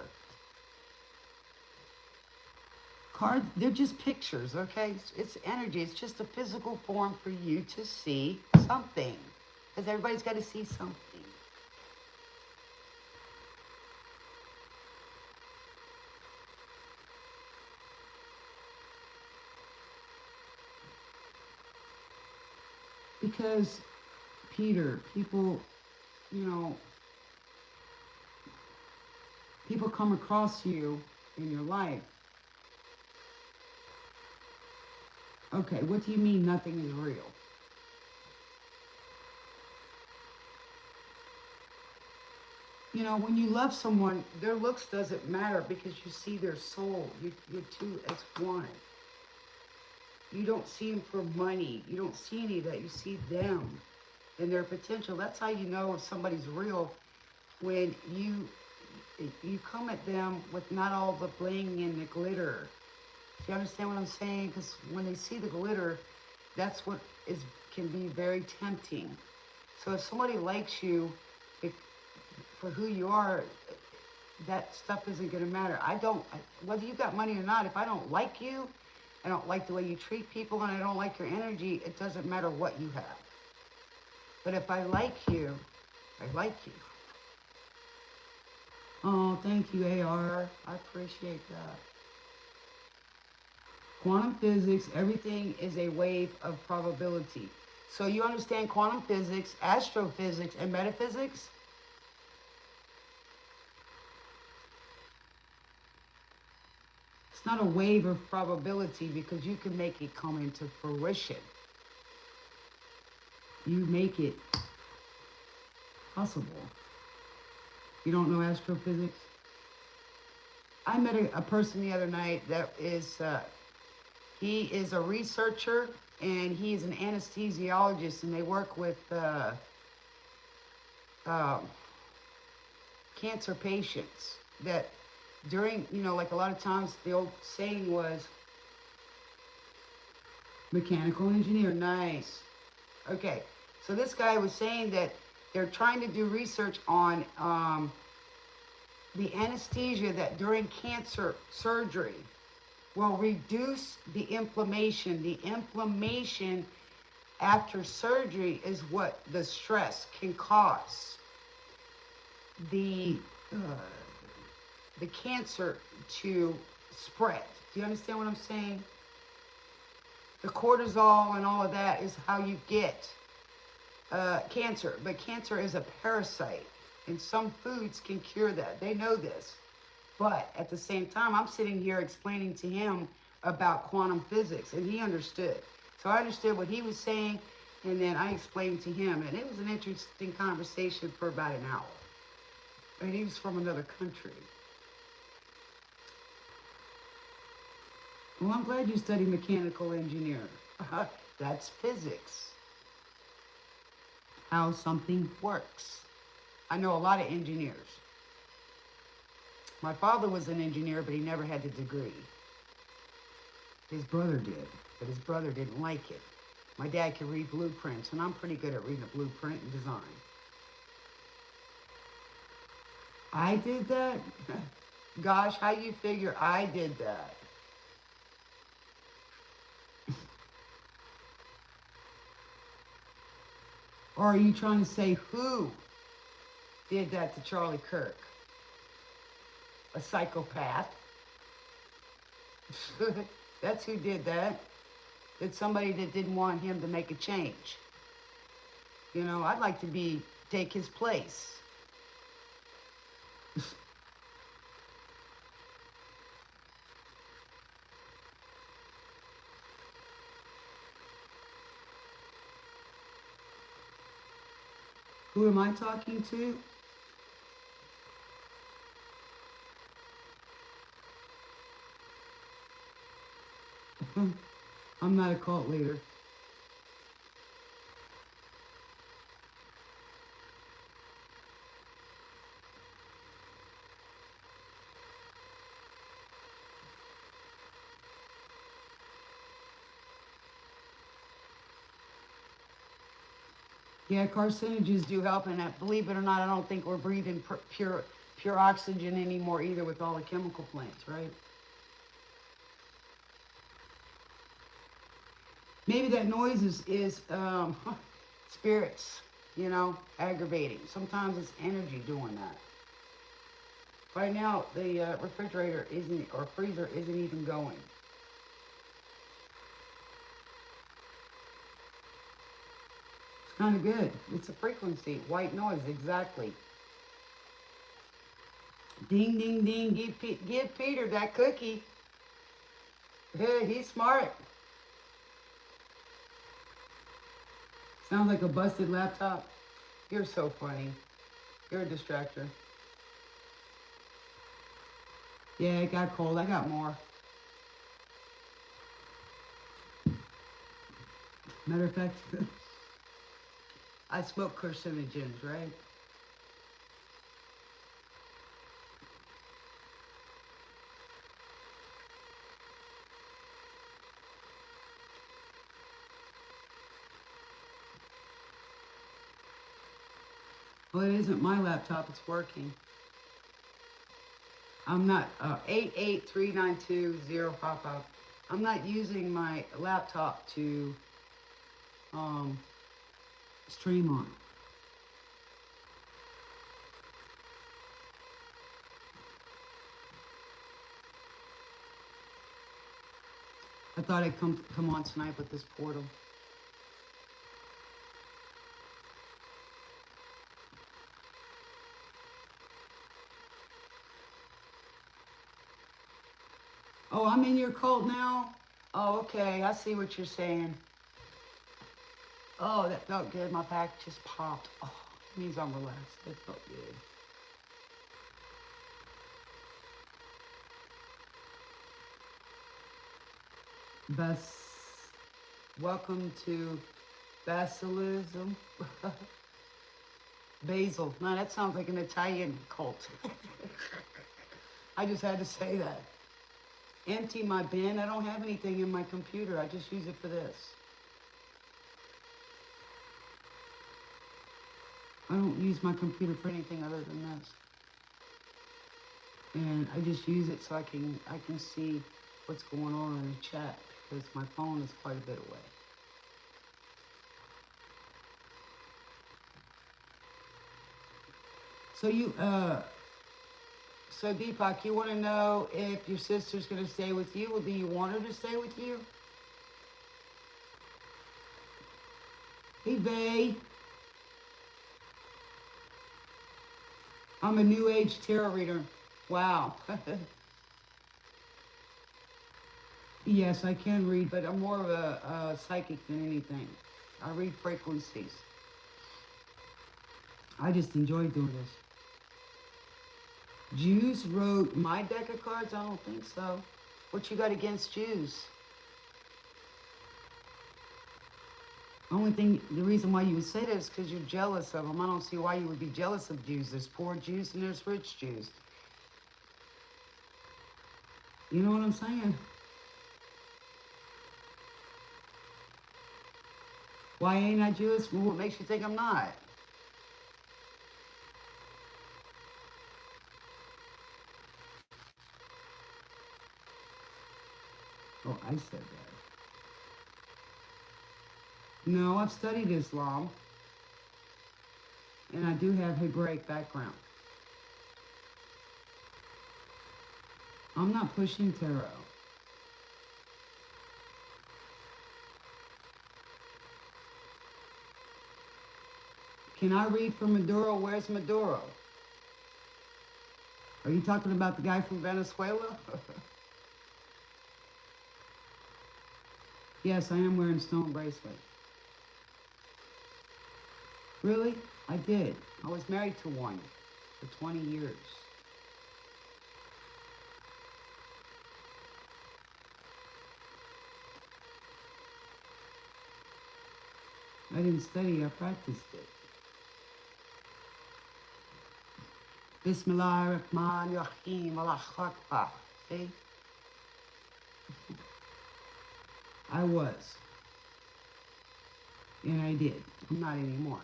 Cards, they're just pictures, okay? It's energy. It's just a physical form for you to see something. Because everybody's got to see something. Because, Peter, people, you know, people come across you in your life. Okay, what do you mean nothing is real? You know, when you love someone, their looks doesn't matter because you see their soul. You're two as one. You don't see them for money. You don't see any of that. You see them and their potential. That's how you know if somebody's real, when you come at them with not all the bling and the glitter. Do you understand what I'm saying? Because when they see the glitter, that's what can be very tempting. So if somebody likes you for who you are, that stuff isn't going to matter. Whether you got money or not, if I don't like you, I don't like the way you treat people, and I don't like your energy, it doesn't matter what you have. But if I like you, I like you. Oh, thank you, AR. I appreciate that. Quantum physics, everything is a wave of probability. So you understand quantum physics, astrophysics, and metaphysics? It's not a wave of probability because you can make it come into fruition. You make it possible. You don't know astrophysics? I met a person the other night that is, he is a researcher and he is an anesthesiologist, and they work with cancer patients that during, like a lot of times the old saying was, mechanical engineer, nice. Okay, so this guy was saying that they're trying to do research on the anesthesia that during cancer surgery will reduce the inflammation. The inflammation after surgery is what the stress can cause the cancer to spread. Do you understand what I'm saying? The cortisol and all of that is how you get cancer. But cancer is a parasite, and some foods can cure that. They know this. But at the same time, I'm sitting here explaining to him about quantum physics, and he understood. So I understood what he was saying, and then I explained to him. And it was an interesting conversation for about an hour. And he was from another country. Well, I'm glad you study mechanical engineer. That's physics. How something works. I know a lot of engineers. My father was an engineer, but he never had the degree. His brother did, but his brother didn't like it. My dad could read blueprints, and I'm pretty good at reading a blueprint and design. I did that? Gosh, how you figure I did that? Or are you trying to say who did that to Charlie Kirk? A psychopath? That's who did that. It's somebody that didn't want him to make a change. I'd like to take his place. Who am I talking to? I'm not a cult leader. Yeah, carcinogens do help, and believe it or not, I don't think we're breathing pure oxygen anymore either with all the chemical plants, right? Maybe that noise is spirits, you know, aggravating. Sometimes it's energy doing that. Right now, the refrigerator isn't, or freezer isn't even going. It's kind of good. It's a frequency. White noise, exactly. Ding, ding, ding. Give Peter that cookie. Hey, he's smart. Sounds like a busted laptop. You're so funny. You're a distractor. Yeah, it got cold. I got more. Matter of fact, I smoke carcinogens, right? Well, it isn't my laptop. It's working. I'm not, 8839205. I'm not using my laptop to stream on. I thought I'd come on tonight with this portal. Oh, I'm in your cult now? Oh, okay. I see what you're saying. Oh, that felt good. My back just popped. Oh, it means I'm relaxed. That felt good. Welcome to basilism. Basil. No, that sounds like an Italian cult. I just had to say that. Empty my bin. I don't have anything in my computer. I just use it for this. I don't use my computer for anything other than this. And I just use it so I can see what's going on in the chat because my phone is quite a bit away. So so Deepak, you want to know if your sister's going to stay with you, or do you want her to stay with you? Hey, Bay. I'm a New Age tarot reader. Wow. Yes, I can read, but I'm more of a psychic than anything. I read frequencies. I just enjoy doing this. Jews wrote my deck of cards? I don't think so. What you got against Jews? The reason why you would say that is because you're jealous of them. I don't see why you would be jealous of Jews. There's poor Jews and there's rich Jews. You know what I'm saying? Why ain't I Jewish? Well, what makes you think I'm not? Oh, I said that. No, I've studied Islam. And I do have Hebraic background. I'm not pushing tarot. Can I read for Maduro? Where's Maduro? Are you talking about the guy from Venezuela? Yes, I am wearing stone bracelet. Really? I did. I was married to one for 20 years. I didn't study, I practiced it. Bismillahirrahmanirrahim, Allah Akbar. See? I was. And I did. I'm not anymore.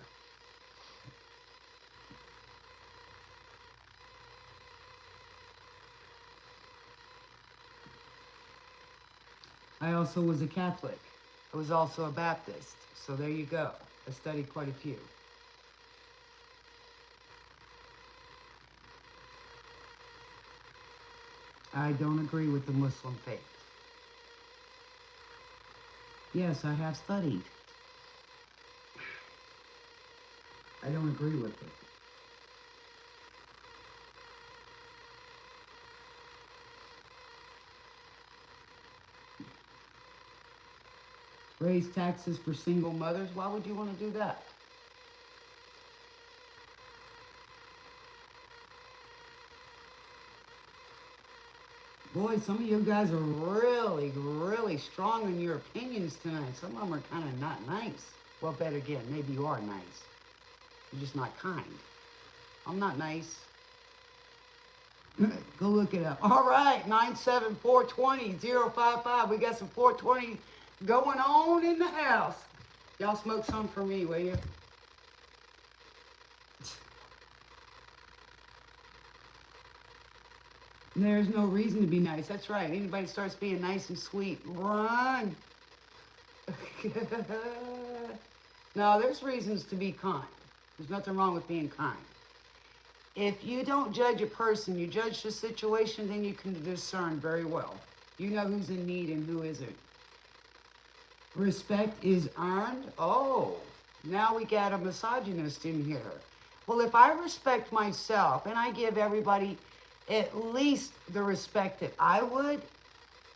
I also was a Catholic. I was also a Baptist. So there you go. I studied quite a few. I don't agree with the Muslim faith. Yes, I have studied. I don't agree with it. Raise taxes for single mothers? Why would you want to do that? Boy, some of you guys are really, really strong in your opinions tonight. Some of them are kind of not nice. Well, better again, maybe you are nice. You're just not kind. I'm not nice. Go look it up. All right, 97420-055. We got some 420 going on in the house. Y'all smoke some for me, will you? There's no reason to be nice. That's right. Anybody starts being nice and sweet, run. No, there's reasons to be kind. There's nothing wrong with being kind. If you don't judge a person, you judge the situation, then you can discern very well. You know who's in need and who isn't. Respect is earned. Oh, now we got a misogynist in here. Well, if I respect myself and I give everybody at least the respect that I would,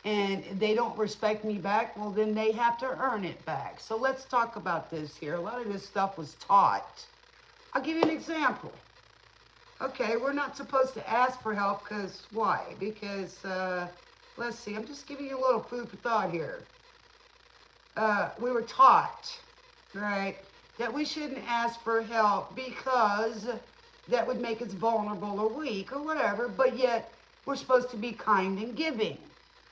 and they don't respect me back, well, then they have to earn it back. So let's talk about this here. A lot of this stuff was taught. I'll give you an example. Okay, we're not supposed to ask for help because why? Because, let's see, I'm just giving you a little food for thought here. We were taught, right, that we shouldn't ask for help because that would make us vulnerable or weak or whatever, but yet we're supposed to be kind and giving.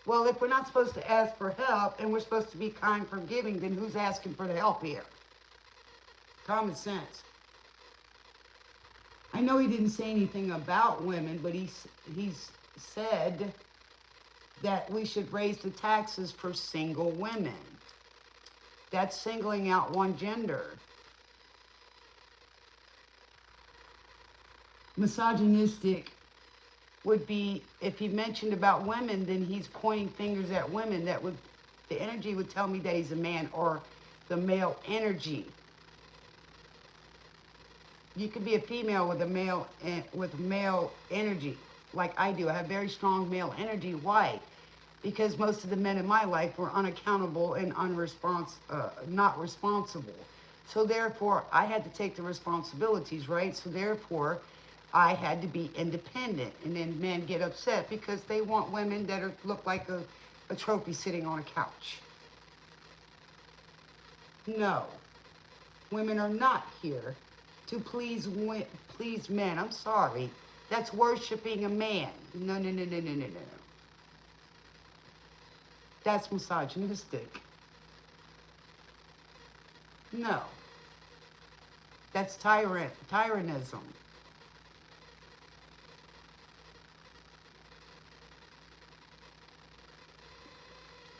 Well, if we're not supposed to ask for help and we're supposed to be kind for giving, then who's asking for the help here? Common sense. I know he didn't say anything about women, but he's said that we should raise the taxes for single women. That's singling out one gender. Misogynistic would be, if he mentioned about women, then he's pointing fingers at women. That would, the energy would tell me that he's a man, or the male energy. You could be a female with a male energy, like I do. I have very strong male energy. Why? Because most of the men in my life were unaccountable and not responsible. So therefore, I had to take the responsibilities, right? So therefore, I had to be independent. And then men get upset because they want women that look like a trophy sitting on a couch. No, women are not here to please men. I'm sorry. That's worshiping a man. No, no, no, no, no, no, no. That's misogynistic. No. That's tyrannism.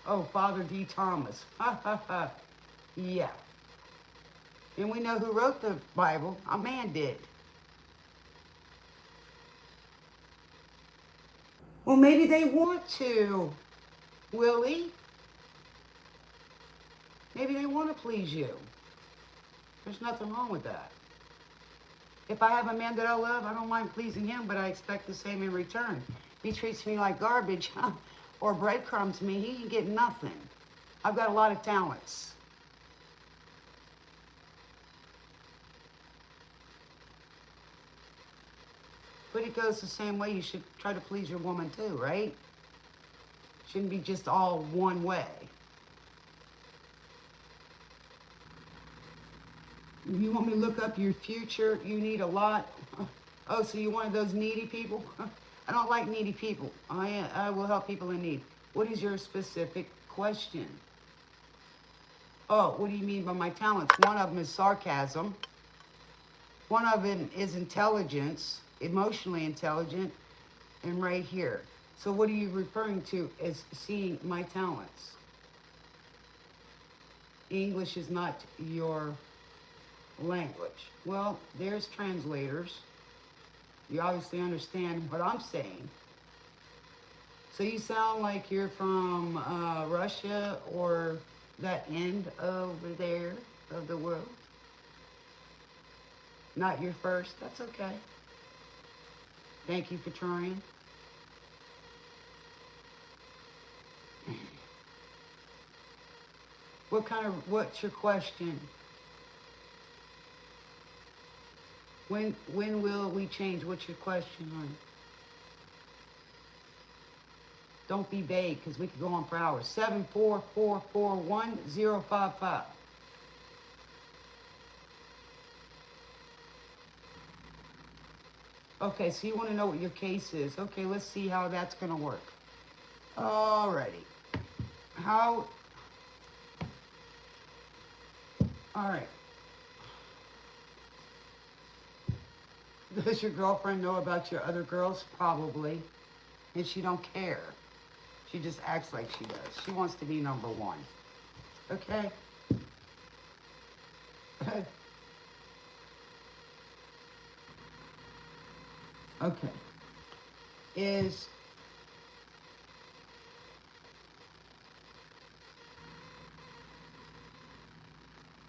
Oh, Father D. Thomas. Ha, ha, ha. Yeah. And we know who wrote the Bible. A man did. Well, maybe they want to, Willie. Maybe they want to please you. There's nothing wrong with that. If I have a man that I love, I don't mind pleasing him, but I expect the same in return. If he treats me like garbage or breadcrumbs me, he can get nothing. I've got a lot of talents. But it goes the same way. You should try to please your woman too, right? Shouldn't be just all one way. If you want me to look up your future, you need a lot. Oh, so you're one of those needy people? I don't like needy people. I will help people in need. What is your specific question? Oh, what do you mean by my talents? One of them is sarcasm. One of them is intelligence, emotionally intelligent, and right here. So what are you referring to as seeing my talents? English is not your language. Well, there's translators. You obviously understand what I'm saying. So you sound like you're from Russia or that end over there of the world. Not your first, that's okay. Thank you for trying. What's your question? When will we change? What's your question, honey? Don't be vague, because we could go on for hours. 74441-055. Okay, so you want to know what your case is. Okay, let's see how that's going to work. Alrighty. All right. Does your girlfriend know about your other girls? Probably. And she don't care. She just acts like she does. She wants to be number one. Okay? Okay.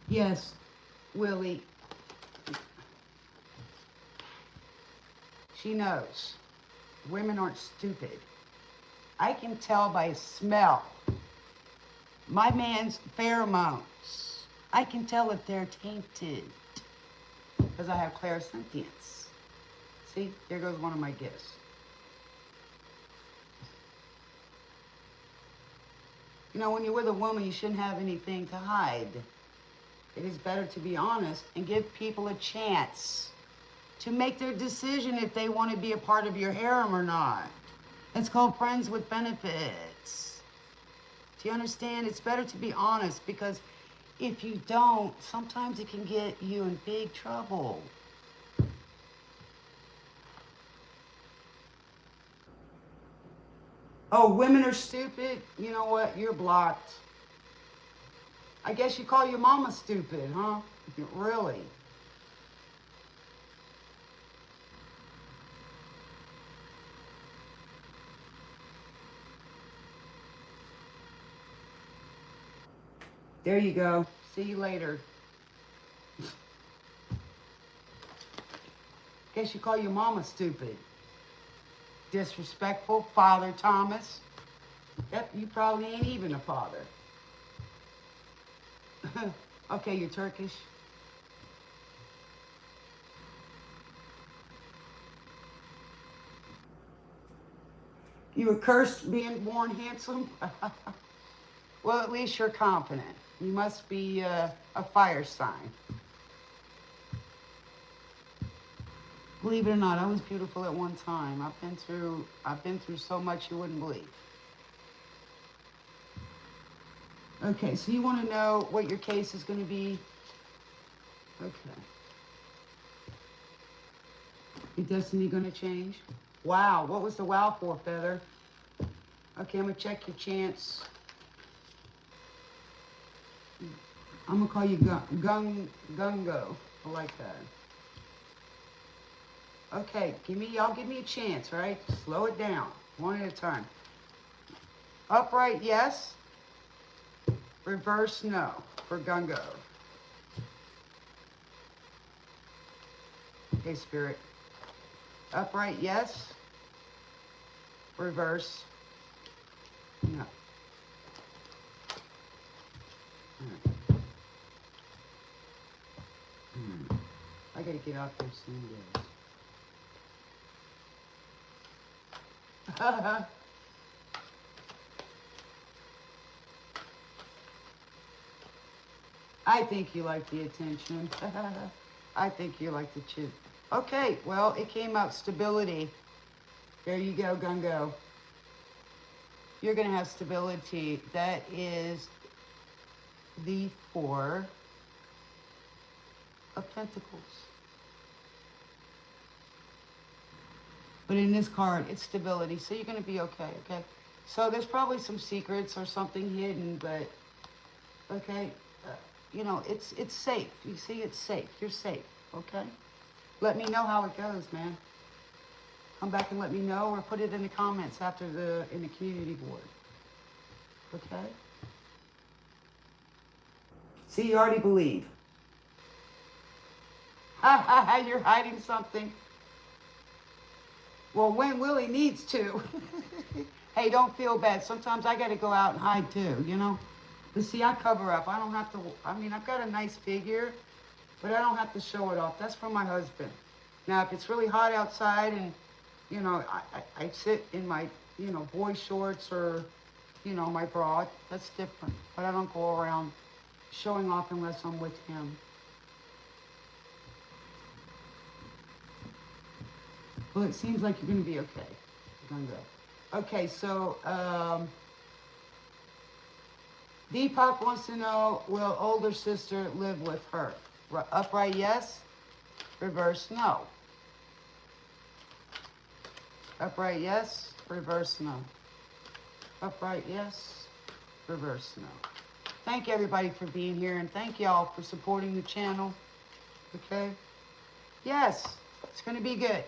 Yes, Willie. She knows. Women aren't stupid. I can tell by smell. My man's pheromones. I can tell if they're tainted. Because I have clairsentience. See, there goes one of my gifts. You know, when you're with a woman, you shouldn't have anything to hide. It is better to be honest and give people a chance to make their decision if they want to be a part of your harem or not. It's called friends with benefits. Do you understand? It's better to be honest, because if you don't, sometimes it can get you in big trouble. Oh, women are stupid? You know what? You're blocked. I guess you call your mama stupid, huh? Really? There you go. See you later. Guess you call your mama stupid. Disrespectful, Father Thomas. Yep, you probably ain't even a father. Okay, you're Turkish. You were cursed being born handsome? Well, at least you're confident. You must be a fire sign. Believe it or not, I was beautiful at one time. I've been through so much you wouldn't believe. Okay, so you want to know what your case is going to be? Okay. Your destiny going to change? Wow, what was the wow for, Feather? Okay, I'm going to check your chance. I'm going to call you Gungo. I like that. Okay, y'all give me a chance, right? Slow it down, one at a time. Upright, yes. Reverse, no, for Gungo. Okay, Spirit. Upright, yes. Reverse, no. I gotta get out there soon, guys. I think you like the attention. I think you like the chip. Okay, well, it came out stability. There you go, Gungo. You're going to have stability. That is the Four of Pentacles. But in this card, it's stability, so you're going to be okay, okay? So there's probably some secrets or something hidden, but, okay? you know, it's safe. You see, it's safe. You're safe, okay? Let me know how it goes, man. Come back and let me know, or put it in the comments after in the community board, okay? See, you already believe. Ha ha ha, you're hiding something. Well, when Willie needs to. Hey, don't feel bad. Sometimes I got to go out and hide too, you know? But see, I cover up. I don't have to, I mean, I've got a nice figure, but I don't have to show it off. That's for my husband. Now, if it's really hot outside and, you know, I sit in my, you know, boy shorts or, you know, my bra, that's different. But I don't go around showing off unless I'm with him. Well, it seems like you're going to be okay. You're going to go. Okay, so Deepak wants to know, will older sister live with her? Upright, yes. Reverse, no. Upright, yes. Reverse, no. Upright, yes. Reverse, no. Thank everybody for being here, and thank y'all for supporting the channel. Okay? Yes, it's going to be good.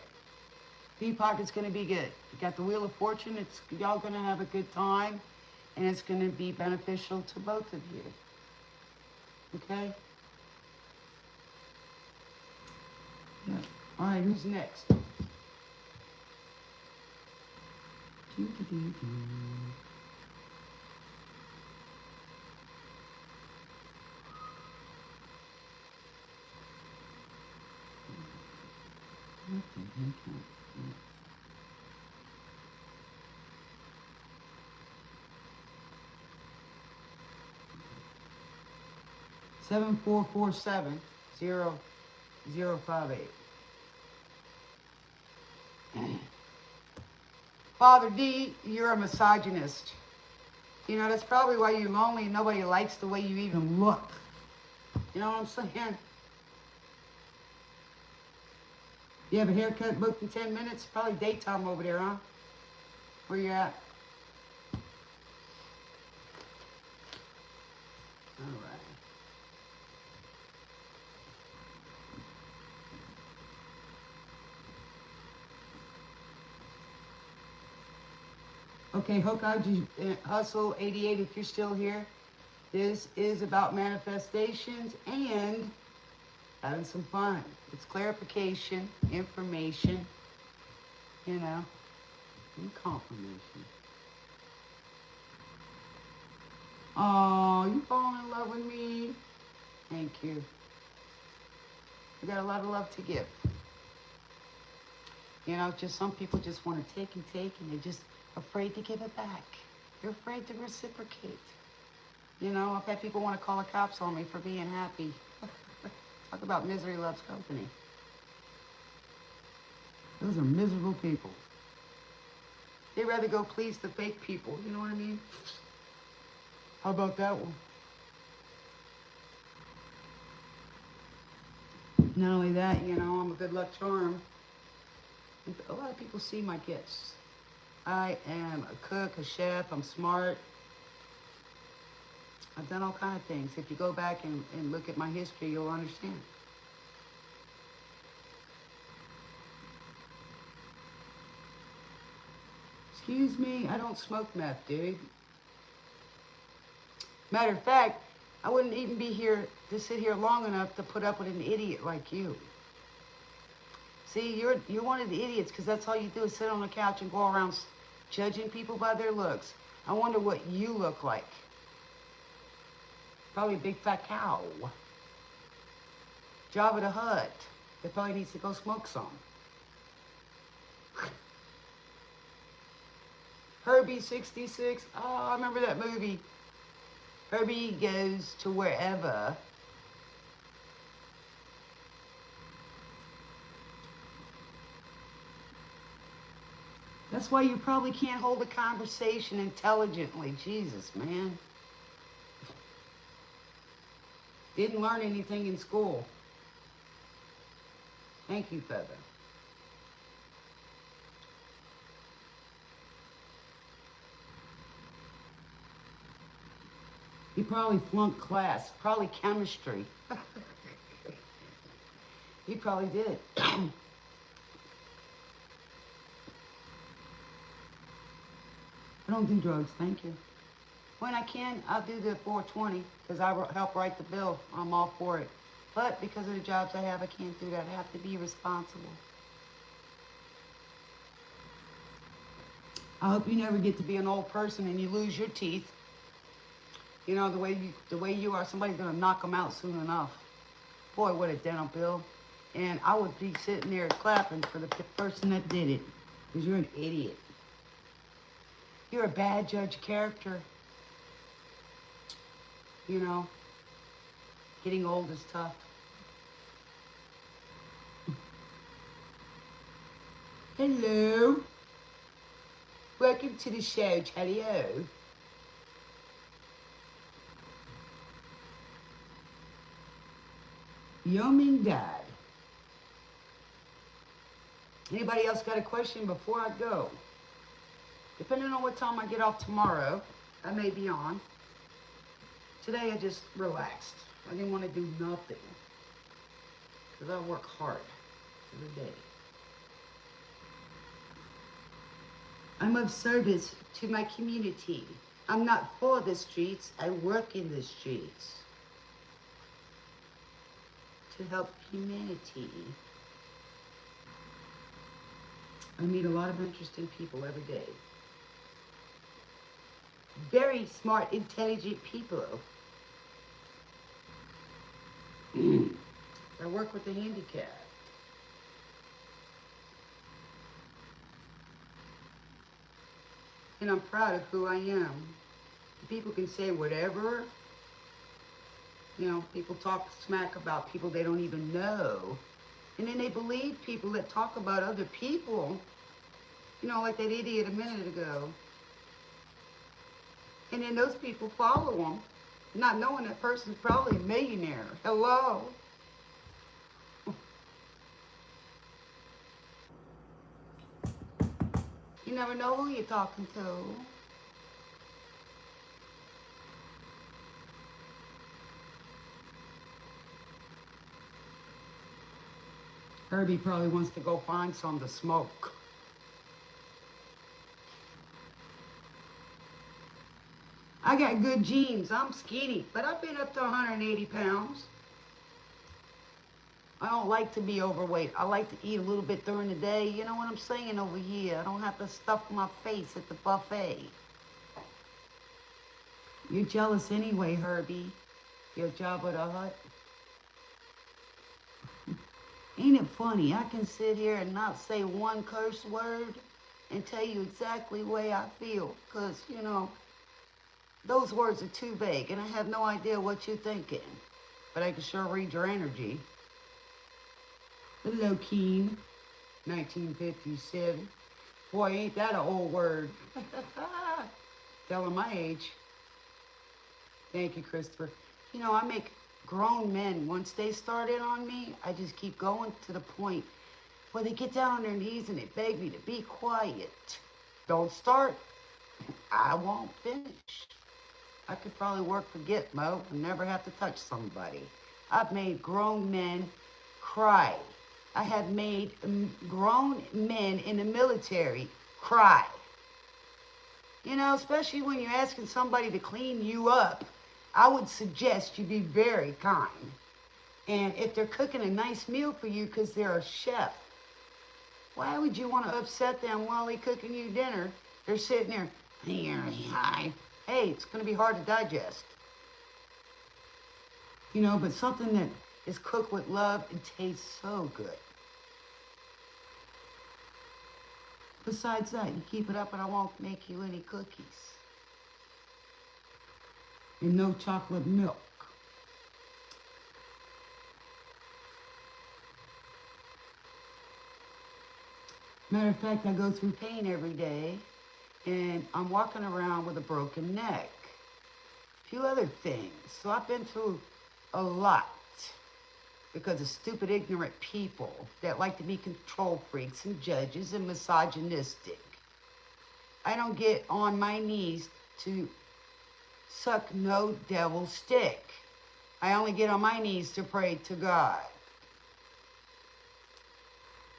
Deepak, it's going to be good. You got the Wheel of Fortune. It's y'all going to have a good time, and it's going to be beneficial to both of you. Okay? Yeah. All right, who's next? Do-do-do-do. 7447-0058. Father D, you're a misogynist. You know, that's probably why you're lonely and nobody likes the way you even look. You know what I'm saying? You have a haircut booked in 10 minutes? Probably daytime over there, huh? Where you at? All right. Okay, Hokage Hustle 88, if you're still here, this is about manifestations and having some fun. It's clarification, information, you know, and confirmation. Oh, you falling in love with me? Thank you. I got a lot of love to give. You know, just some people just want to take, and they're just afraid to give it back. They're afraid to reciprocate. You know, I've had people want to call the cops on me for being happy. Talk about misery loves company. Those are miserable people. They'd rather go please the fake people, you know what I mean? How about that one? Not only that, you know, I'm a good luck charm. A lot of people see my gifts. I am a cook, a chef, I'm smart. I've done all kinds of things. If you go back and look at my history, you'll understand. Excuse me, I don't smoke meth, dude. Matter of fact, I wouldn't even be here to sit here long enough to put up with an idiot like you. See, you're one of the idiots because that's all you do is sit on the couch and go around judging people by their looks. I wonder what you look like. Probably a big fat cow. Jabba the Hutt. That probably needs to go smoke some. Herbie 66. Oh, I remember that movie. Herbie goes to wherever. That's why you probably can't hold a conversation intelligently. Jesus, man. Didn't learn anything in school. Thank you, Feather. He probably flunked class, probably chemistry. He probably did. I don't do drugs, thank you. When I can, I'll do the 420 because I help write the bill. I'm all for it. But because of the jobs I have, I can't do that. I have to be responsible. I hope you never get to be an old person and you lose your teeth. You know, the way you are, somebody's gonna knock them out soon enough. Boy, what a dental bill. And I would be sitting there clapping for the person that did it. Because you're an idiot. You're a bad judge of character. You know, getting old is tough. Hello. Welcome to the show, Hello. Yum and Dad. Anybody else got a question before I go? Depending on what time I get off tomorrow, I may be on. Today I just relaxed. I didn't want to do nothing. Because I work hard every day. I'm of service to my community. I'm not for the streets, I work in the streets. To help humanity. I meet a lot of interesting people every day. Very smart, intelligent people. I work with the handicapped. And I'm proud of who I am. People can say whatever. You know, people talk smack about people they don't even know. And then they believe people that talk about other people. You know, like that idiot a minute ago. And then those people follow them, not knowing that person's probably a millionaire. Hello? You never know who you're talking to. Herbie probably wants to go find some to smoke. I got good genes. I'm skinny, but I've been up to 180 pounds. I don't like to be overweight. I like to eat a little bit during the day. You know what I'm saying over here? I don't have to stuff my face at the buffet. You're jealous anyway, Herbie. Your Jabba the Hutt. Ain't it funny? I can sit here and not say one curse word and tell you exactly the way I feel. Because, you know, those words are too vague and I have no idea what you're thinking. But I can sure read your energy. Hello, Keen. 1957. Boy, ain't that an old word. Telling my age. Thank you, Christopher. You know, I make grown men, once they start in on me, I just keep going to the point where they get down on their knees and they beg me to be quiet. Don't start. I won't finish. I could probably work for Gitmo and never have to touch somebody. I've made grown men cry. I have made grown men in the military cry. You know, especially when you're asking somebody to clean you up, I would suggest you be very kind. And if they're cooking a nice meal for you because they're a chef, why would you want to upset them while they're cooking you dinner? They're sitting there, hey, it's going to be hard to digest. You know, but something that is cooked with love, it tastes so good. Besides that, you keep it up and I won't make you any cookies. And no chocolate milk. Matter of fact, I go through pain every day and I'm walking around with a broken neck. A few other things. So I've been through a lot because of stupid, ignorant people that like to be control freaks and judges and misogynistic. I don't get on my knees to suck no devil's dick. I only get on my knees to pray to God.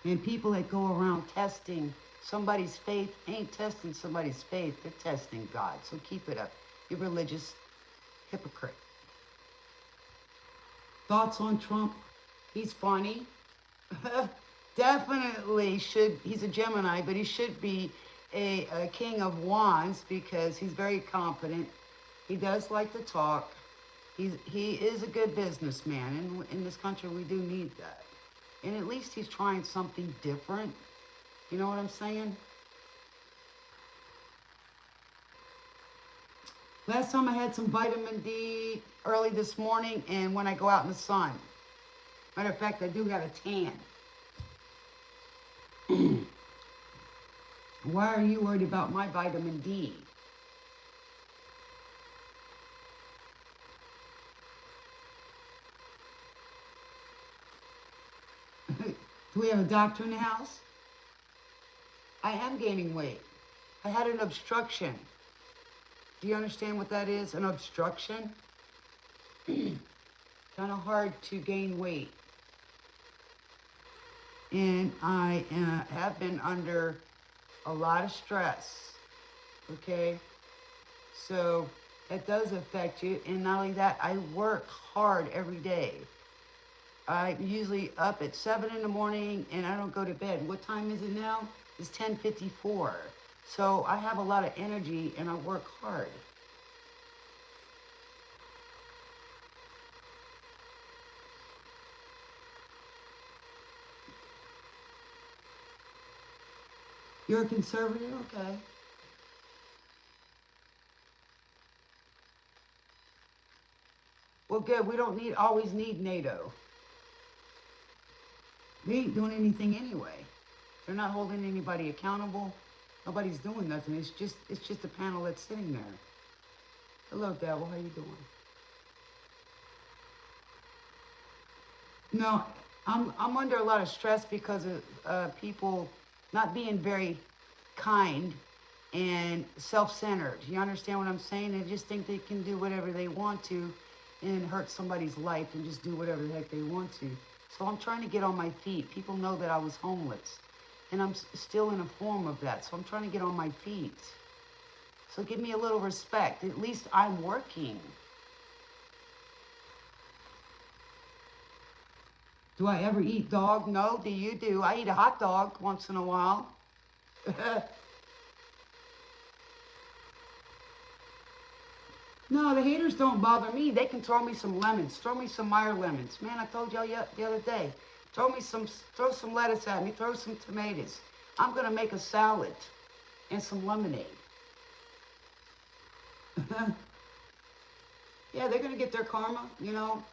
And people that go around testing somebody's faith ain't testing somebody's faith. They're testing God. So keep it up, you religious hypocrite. Thoughts on Trump? He's funny. Definitely should, he's a Gemini, but he should be a king of wands because he's very competent. He does like to talk. He is a good businessman, and in this country we do need that. And at least he's trying something different. You know what I'm saying? Last time I had some vitamin D early this morning and when I go out in the sun. Matter of fact, I do have a tan. Why are you worried about my vitamin D? Do we have a doctor in the house? I am gaining weight. I had an obstruction. Do you understand what that is? An obstruction? Kind of hard to gain weight. And I have been under a lot of stress. Okay? So that does affect you. And not only that, I work hard every day. I'm usually up at 7 in the morning and I don't go to bed. What time is it now? It's 10:54. So I have a lot of energy and I work hard. You're a conservative? Okay. Well, good. We don't always need NATO. They ain't doing anything anyway. They're not holding anybody accountable. Nobody's doing nothing. It's just a panel that's sitting there. Hello, devil. How you doing? No, I'm under a lot of stress because of people not being very kind and self-centered. You understand what I'm saying? They just think they can do whatever they want to and hurt somebody's life and just do whatever the heck they want to. So I'm trying to get on my feet. People know that I was homeless. And I'm still in a form of that. So I'm trying to get on my feet. So give me a little respect. At least I'm working. Do I ever eat dog? No. Do you do? I eat a hot dog once in a while. No, the haters don't bother me. They can throw me some lemons. Throw me some Meyer lemons. Man, I told y'all the other day. Throw some lettuce at me. Throw some tomatoes. I'm going to make a salad and some lemonade. Yeah, they're going to get their karma, you know.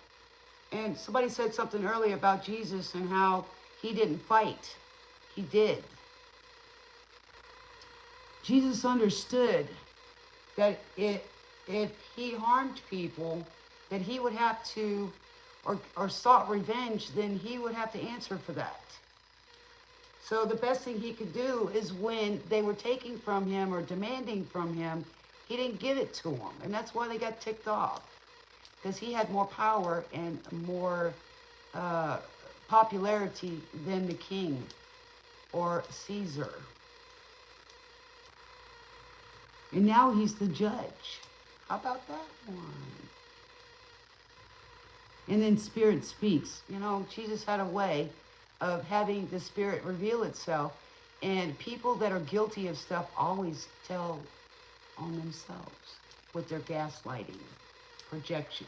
And somebody said something earlier about Jesus and how he didn't fight. He did. Jesus understood that if he harmed people, that he would have to, or sought revenge, then he would have to answer for that. So the best thing he could do is when they were taking from him or demanding from him, he didn't give it to them. And that's why they got ticked off. Because he had more power and more popularity than the king or Caesar. And now he's the judge. How about that one? And then Spirit speaks. You know, Jesus had a way of having the Spirit reveal itself. And people that are guilty of stuff always tell on themselves with their gaslighting, projection.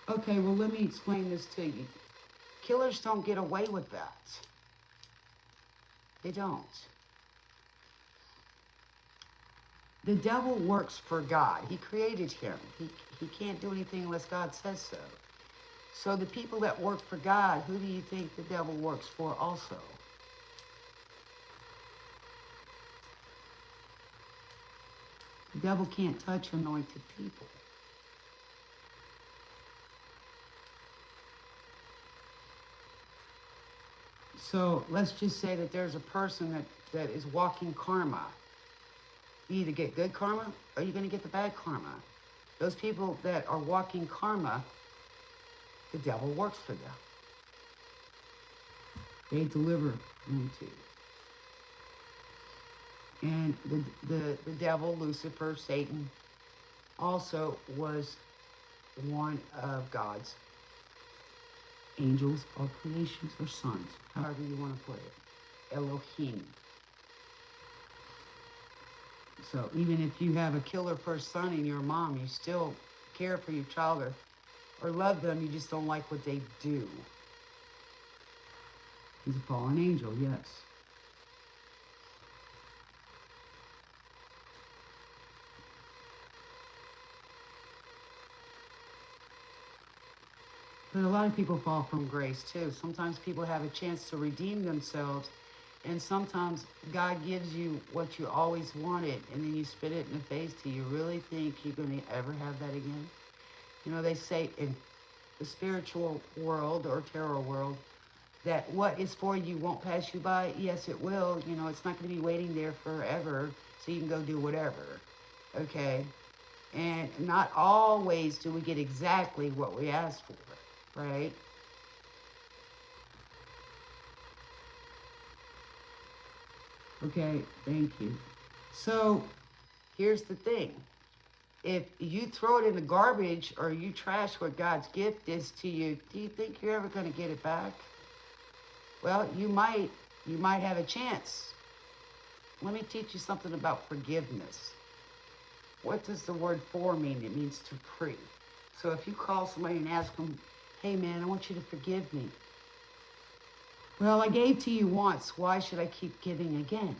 Okay, well, let me explain this to you. Killers don't get away with that. They don't. The devil works for God. He created him. He can't do anything unless God says so. So the people that work for God, who do you think the devil works for also? The devil can't touch anointed people. So let's just say that there's a person that is walking karma. You either get good karma or you're going to get the bad karma. Those people that are walking karma, the devil works for them. They deliver them to you. And the devil, Lucifer, Satan, also was one of God's angels or creations or sons, however you want to put it. Elohim. So even if you have a killer first son and you're a mom, you still care for your child or love them, you just don't like what they do. He's a fallen angel, yes. But a lot of people fall from grace too. Sometimes people have a chance to redeem themselves, and sometimes God gives you what you always wanted, and then you spit it in the face. Do you really think you're going to ever have that again? You know, they say in the spiritual world or tarot world that what is for you won't pass you by. Yes, it will. You know, it's not going to be waiting there forever, so you can go do whatever. Okay? And not always do we get exactly what we asked for, right? Okay, thank you. So, here's the thing. If you throw it in the garbage or you trash what God's gift is to you, do you think you're ever going to get it back? Well, you might have a chance. Let me teach you something about forgiveness. What does the word for mean? It means to pray. So if you call somebody and ask them, hey man, I want you to forgive me. Well, I gave to you once. Why should I keep giving again?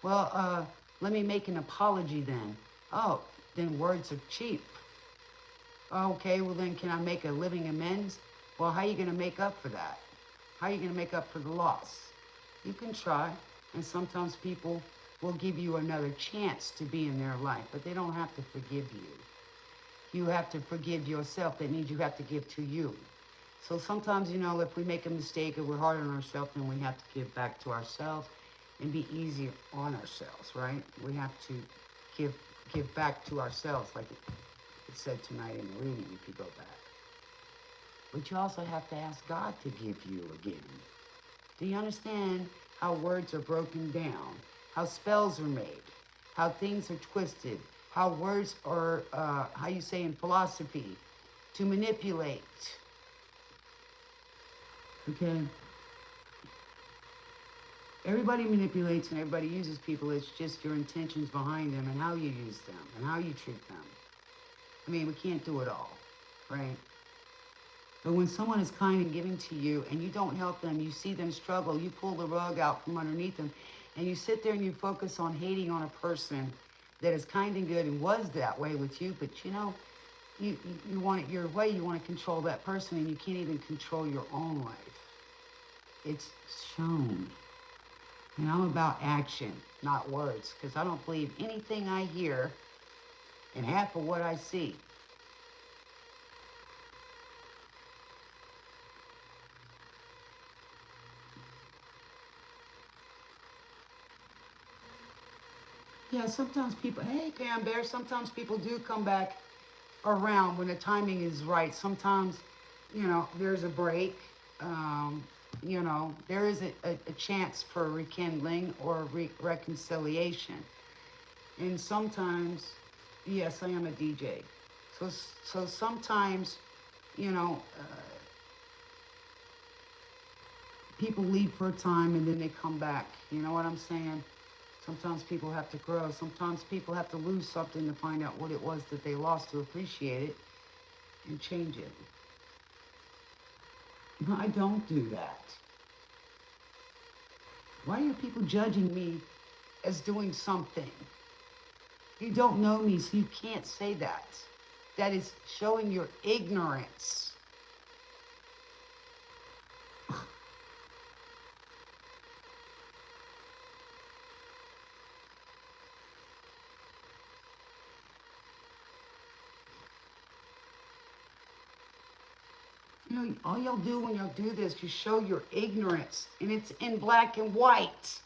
Well, let me make an apology then. Oh, then words are cheap. Okay, well then can I make a living amends? Well, how are you going to make up for that? How are you going to make up for the loss? You can try, and sometimes people will give you another chance to be in their life, but they don't have to forgive you. You have to forgive yourself. That means you have to give to you. So sometimes, you know, if we make a mistake or we're hard on ourselves, then we have to give back to ourselves and be easier on ourselves, right? We have to give back to ourselves, like it said tonight in the reading, if you go back. But you also have to ask God to give you again. Do you understand how words are broken down, how spells are made, how things are twisted, how words are, how you say in philosophy, to manipulate? Okay? Everybody manipulates and everybody uses people. It's just your intentions behind them and how you use them and how you treat them. I mean, we can't do it all, right? But when someone is kind and giving to you and you don't help them, you see them struggle, you pull the rug out from underneath them, and you sit there and you focus on hating on a person that is kind and good and was that way with you, but you know, you want it your way, you want to control that person, and you can't even control your own life. It's shown. And I'm about action, not words, because I don't believe anything I hear and half of what I see. Yeah, sometimes people, hey, Pam Bear, sometimes people do come back around when the timing is right. Sometimes, you know, there's a break. You know, there is a chance for rekindling or reconciliation. And sometimes, yes, I am a DJ. So sometimes, you know, people leave for a time and then they come back. You know what I'm saying? Sometimes people have to grow. Sometimes people have to lose something to find out what it was that they lost to appreciate it and change it. I don't do that. Why are people judging me as doing something? You don't know me, so you can't say that. That is showing your ignorance. You know, all y'all do when y'all do this, you show your ignorance, and it's in black and white.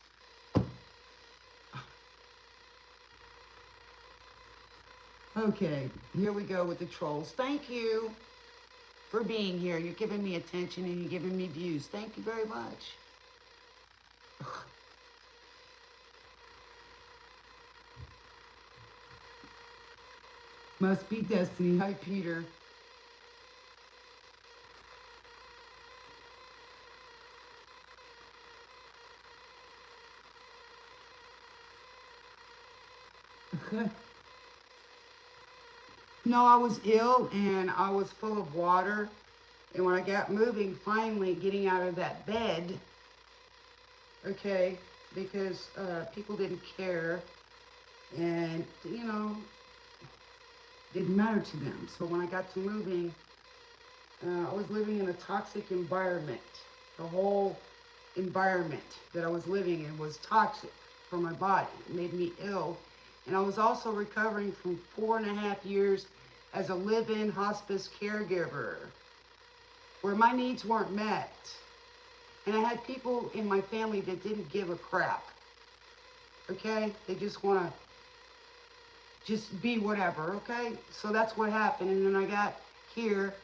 Okay, here we go with the trolls. Thank you for being here. You're giving me attention and you're giving me views. Thank you very much. Must be destiny. Hi, Peter. No, I was ill and I was full of water. And when I got moving, finally getting out of that bed, okay, because people didn't care and, you know, didn't matter to them. So when I got to moving, I was living in a toxic environment. The whole environment that I was living in was toxic for my body. It made me ill. And I was also recovering from 4.5 years as a live-in hospice caregiver, where my needs weren't met. And I had people in my family that didn't give a crap. Okay? They just want to just be whatever, okay? So that's what happened. And then I got here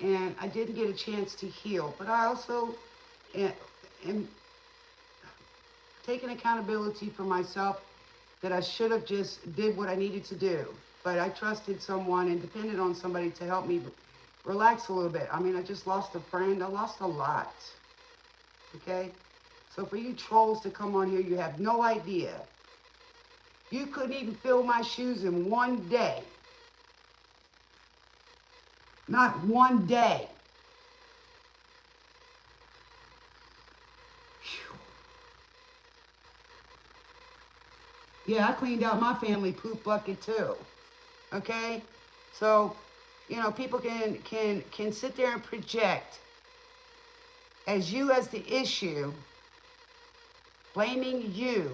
and I didn't get a chance to heal. But I also am taking accountability for myself that I should have just did what I needed to do. But I trusted someone and depended on somebody to help me relax a little bit. I mean, I just lost a friend. I lost a lot. Okay? So for you trolls to come on here, you have no idea. You couldn't even fill my shoes in one day. Not one day. Yeah, I cleaned out my family poop bucket too. Okay? So, you know, people can sit there and project as you as the issue, blaming you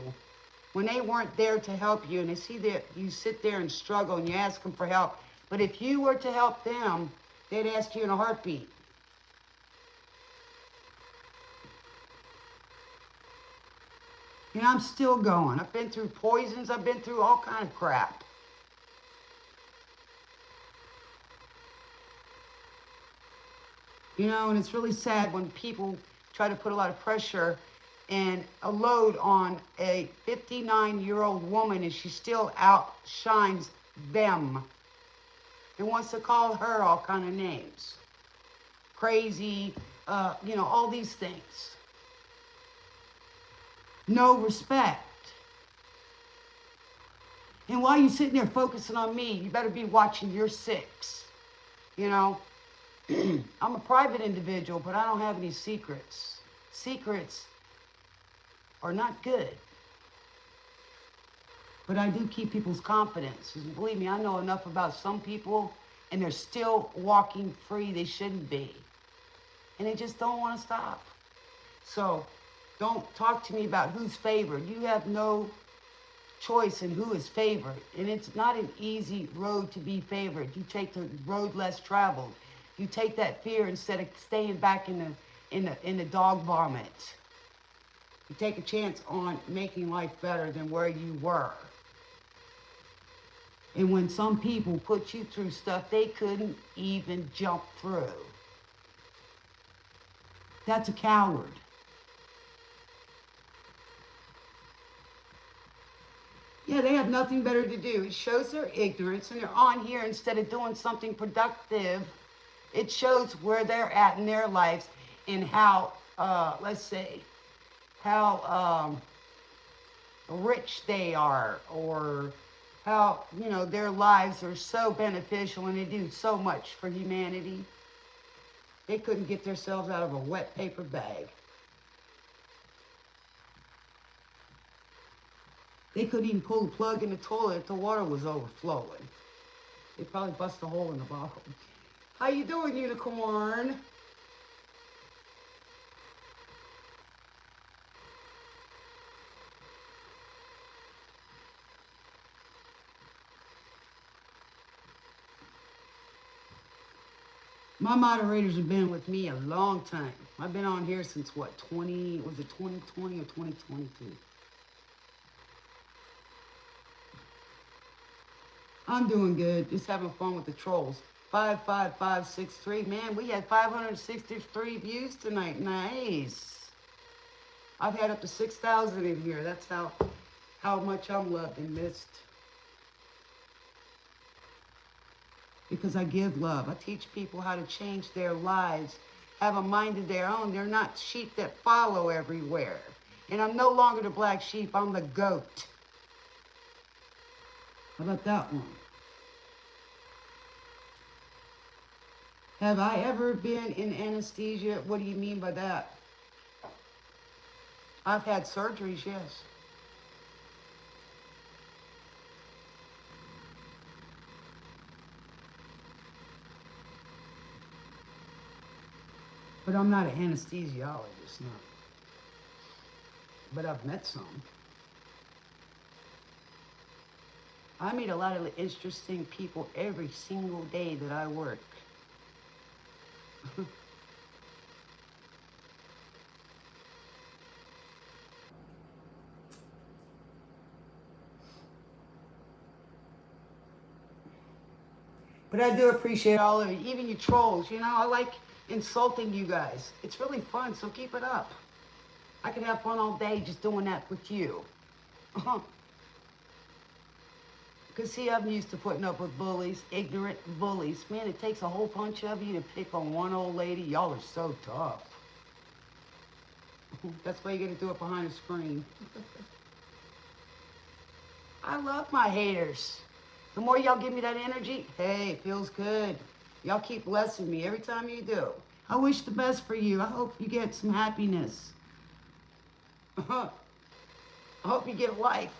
when they weren't there to help you, and they see that you sit there and struggle and you ask them for help. But if you were to help them, they'd ask you in a heartbeat. And I'm still going. I've been through poisons. I've been through all kind of crap. You know, and it's really sad when people try to put a lot of pressure and a load on a 59-year-old woman and she still outshines them and wants to call her all kind of names. Crazy, you know, all these things. No respect. And while you're sitting there focusing on me, you better be watching your six. You know, I'm a private individual, but I don't have any secrets. Secrets are not good. But I do keep people's confidence. And believe me, I know enough about some people, and they're still walking free. They shouldn't be. And they just don't want to stop. So don't talk to me about who's favored. You have no choice in who is favored. And it's not an easy road to be favored. You take the road less traveled. You take that fear instead of staying back in the dog vomit. You take a chance on making life better than where you were. And when some people put you through stuff they couldn't even jump through, that's a coward. Yeah, they have nothing better to do. It shows their ignorance, and they're on here instead of doing something productive. It shows where they're at in their lives and how, let's say, how rich they are, or how, you know, their lives are so beneficial and they do so much for humanity. They couldn't get themselves out of a wet paper bag. They couldn't even pull the plug in the toilet if the water was overflowing. They'd probably bust a hole in the bottom. How you doing, unicorn? My moderators have been with me a long time. I've been on here since what, was it 2020 or 2022? I'm doing good, just having fun with the trolls. 55563, man, we had 563 views tonight, nice. I've had up to 6,000 in here, that's how much I'm loved and missed. Because I give love. I teach people how to change their lives, have a mind of their own. They're not sheep that follow everywhere. And I'm no longer the black sheep, I'm the goat. How about that one? Have I ever been in anesthesia? What do you mean by that? I've had surgeries, yes. But I'm not an anesthesiologist, no. But I've met some. I meet a lot of interesting people every single day that I work. But I do appreciate all of you, even you trolls. You know, I like insulting you guys. It's really fun, so keep it up. I could have fun all day just doing that with you. Because see, I'm used to putting up with bullies, ignorant bullies. Man, it takes a whole bunch of you to pick on one old lady. Y'all are so tough. That's why you got to do it behind a screen. I love my haters. The more y'all give me that energy, hey, it feels good. Y'all keep blessing me every time you do. I wish the best for you. I hope you get some happiness. I hope you get life.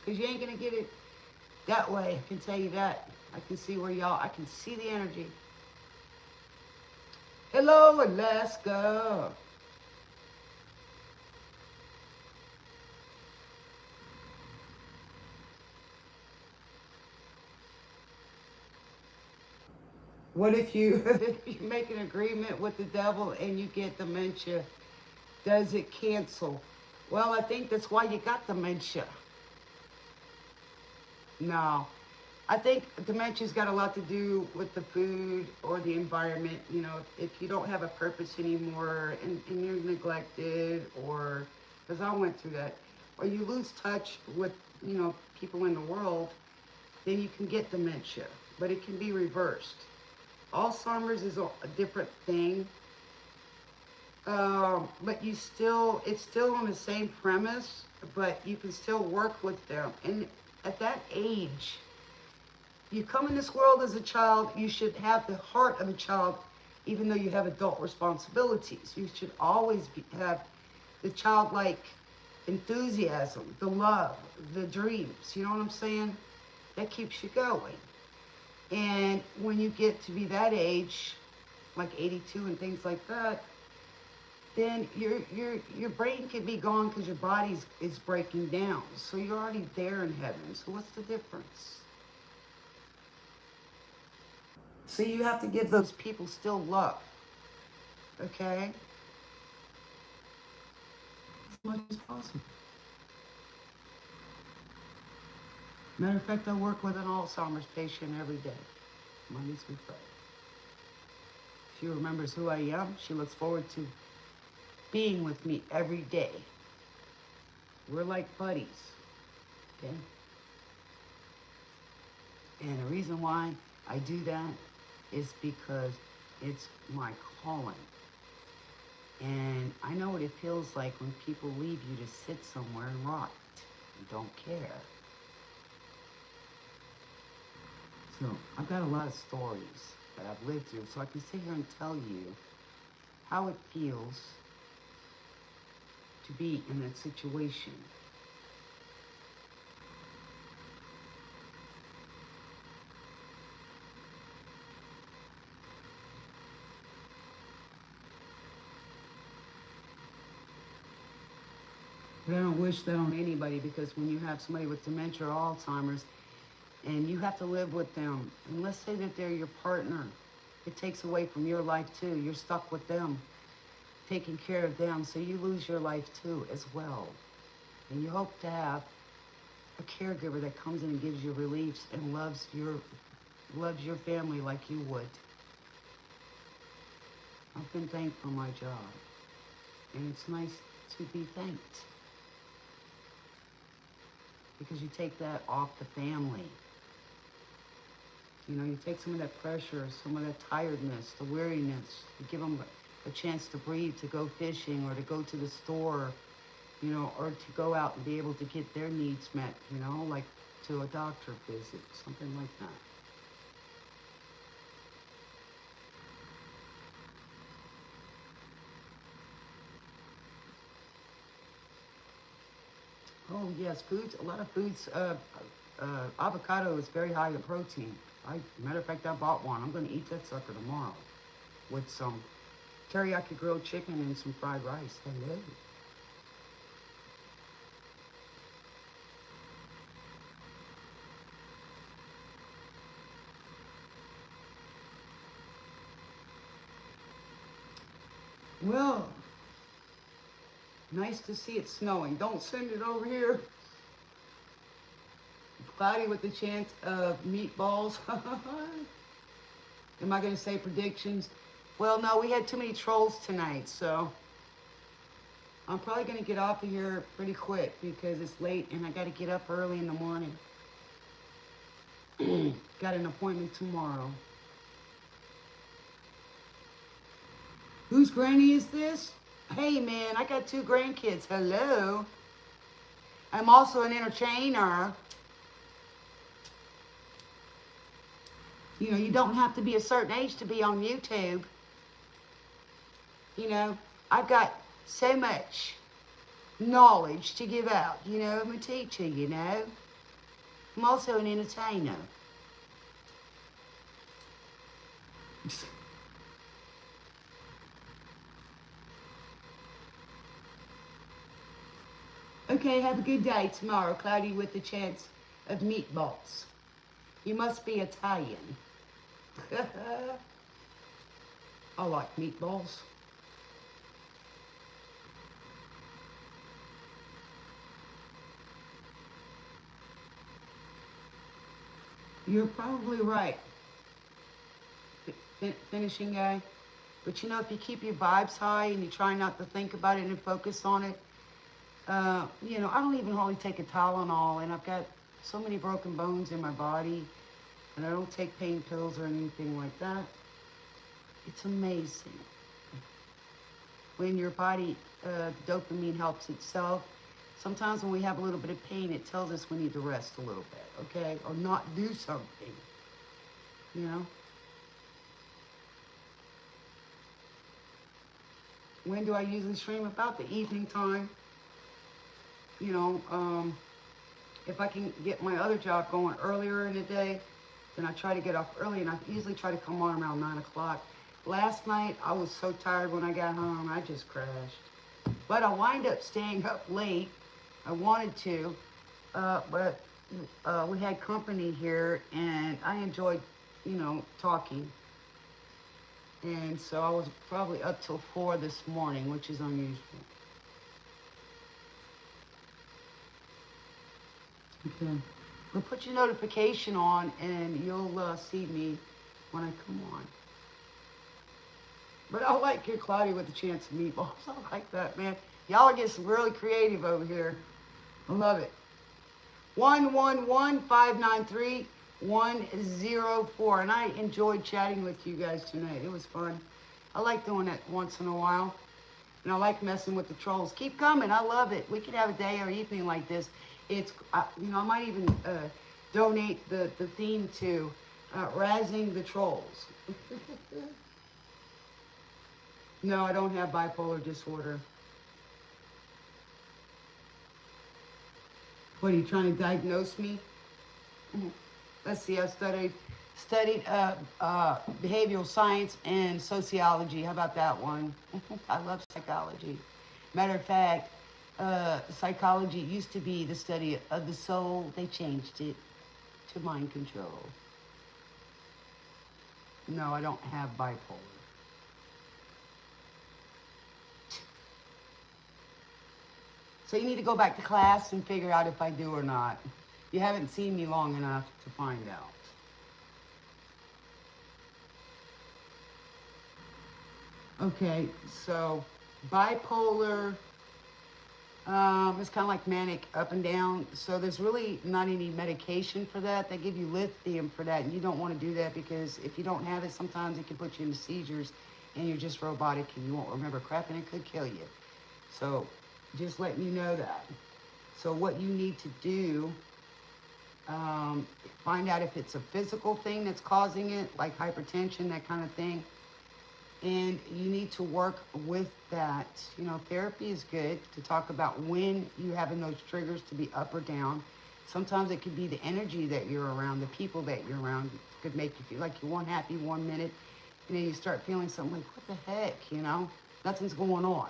Because you ain't going to get it that way. I can tell you that. I can see where y'all, I can see the energy. Hello, Alaska. What if you if you make an agreement with the devil and you get dementia? Does it cancel? Well, I think that's why you got dementia. No. I think dementia's got a lot to do with the food or the environment. You know, if you don't have a purpose anymore and you're neglected, or, because I went through that, or you lose touch with, you know, people in the world, then you can get dementia, but it can be reversed. Alzheimer's is a different thing, but it's still on the same premise, but you can still work with them. And at that age, you come in this world as a child, you should have the heart of a child, even though you have adult responsibilities. You should always have the childlike enthusiasm, the love, the dreams. You know what I'm saying? That keeps you going. And when you get to be that age, like 82 and things like that, then your brain can be gone because your body is breaking down. So you're already there in heaven. So what's the difference? So you have to give those people still love, okay? As much as possible. Matter of fact, I work with an Alzheimer's patient every day, Mondays through Friday. She remembers who I am. She looks forward to being with me every day. We're like buddies, okay? And the reason why I do that is because it's my calling. And I know what it feels like when people leave you to sit somewhere and rot and don't care. So I've got a lot of stories that I've lived through, so I can sit here and tell you how it feels to be in that situation. But I don't wish that on anybody, because when you have somebody with dementia or Alzheimer's, And you have to live with them. And let's say that they're your partner. It takes away from your life too. You're stuck with them, taking care of them. So you lose your life too as well. And you hope to have a caregiver that comes in and gives you reliefs and loves your family like you would. I've been thanked for my job. And it's nice to be thanked. Because you take that off the family. You know, you take some of that pressure, some of that tiredness, the weariness. You give them a chance to breathe, to go fishing or to go to the store, you know, or to go out and be able to get their needs met, you know, like to a doctor visit, something like that. Oh, yes, foods, a lot of foods. Avocado is very high in protein. Matter of fact, I bought one. I'm going to eat that sucker tomorrow with some teriyaki grilled chicken and some fried rice. Hello. Well, nice to see it snowing. Don't send it over here. It's cloudy with the chance of meatballs. Am I going to say predictions? Well, no, we had too many trolls tonight, so I'm probably going to get off of here pretty quick because it's late and I got to get up early in the morning. Got an appointment tomorrow. Whose granny is this? Hey, man, I got 2 grandkids. Hello. I'm also an entertainer. You know, you don't have to be a certain age to be on YouTube. You know, I've got so much knowledge to give out. You know, I'm a teacher, you know. I'm also an entertainer. Okay, have a good day tomorrow. Cloudy with the chance of meatballs. You must be Italian. I like meatballs. You're probably right, finishing guy. But you know, if you keep your vibes high and you try not to think about it and focus on it, you know, I don't even hardly take a Tylenol, and I've got so many broken bones in my body, and I don't take pain pills or anything like that. It's amazing. When your body, dopamine helps itself. Sometimes when we have a little bit of pain, it tells us we need to rest a little bit, okay? Or not do something, you know? When do I usually stream? About the evening time. You know, if I can get my other job going earlier in the day, then I try to get off early, and I usually try to come on around 9 o'clock. Last night, I was so tired when I got home, I just crashed. But I wind up staying up late. I wanted to, but we had company here, and I enjoyed, you know, talking. And so I was probably up till 4 this morning, which is unusual. Okay. Well, put your notification on, and you'll see me when I come on. But I like your Cloudy with a chance of meatballs. I like that, man. Y'all are getting really creative over here. I love it. 111-593-104. And I enjoyed chatting with you guys tonight. It was fun. I like doing it once in a while. And I like messing with the trolls. Keep coming. I love it. We could have a day or evening like this. It's, you know, I might even donate the theme to razzing the trolls. No, I don't have bipolar disorder. What, are you trying to diagnose me? Let's see, I studied behavioral science and sociology. How about that one? I love psychology. Matter of fact, psychology used to be the study of the soul. They changed it to mind control. No, I don't have bipolar. So you need to go back to class and figure out if I do or not. You haven't seen me long enough to find out. Okay, so bipolar is kind of like manic up and down. So there's really not any medication for that. They give you lithium for that, and you don't want to do that because if you don't have it, sometimes it can put you into seizures and you're just robotic and you won't remember crap and it could kill you. So just letting you know that. So what you need to do, find out if it's a physical thing that's causing it, like hypertension, that kind of thing. And you need to work with that. You know, therapy is good to talk about when you're having those triggers to be up or down. Sometimes it could be the energy that you're around, the people that you're around could make you feel like you're one happy 1 minute, and then you start feeling something like, what the heck, you know? Nothing's going on.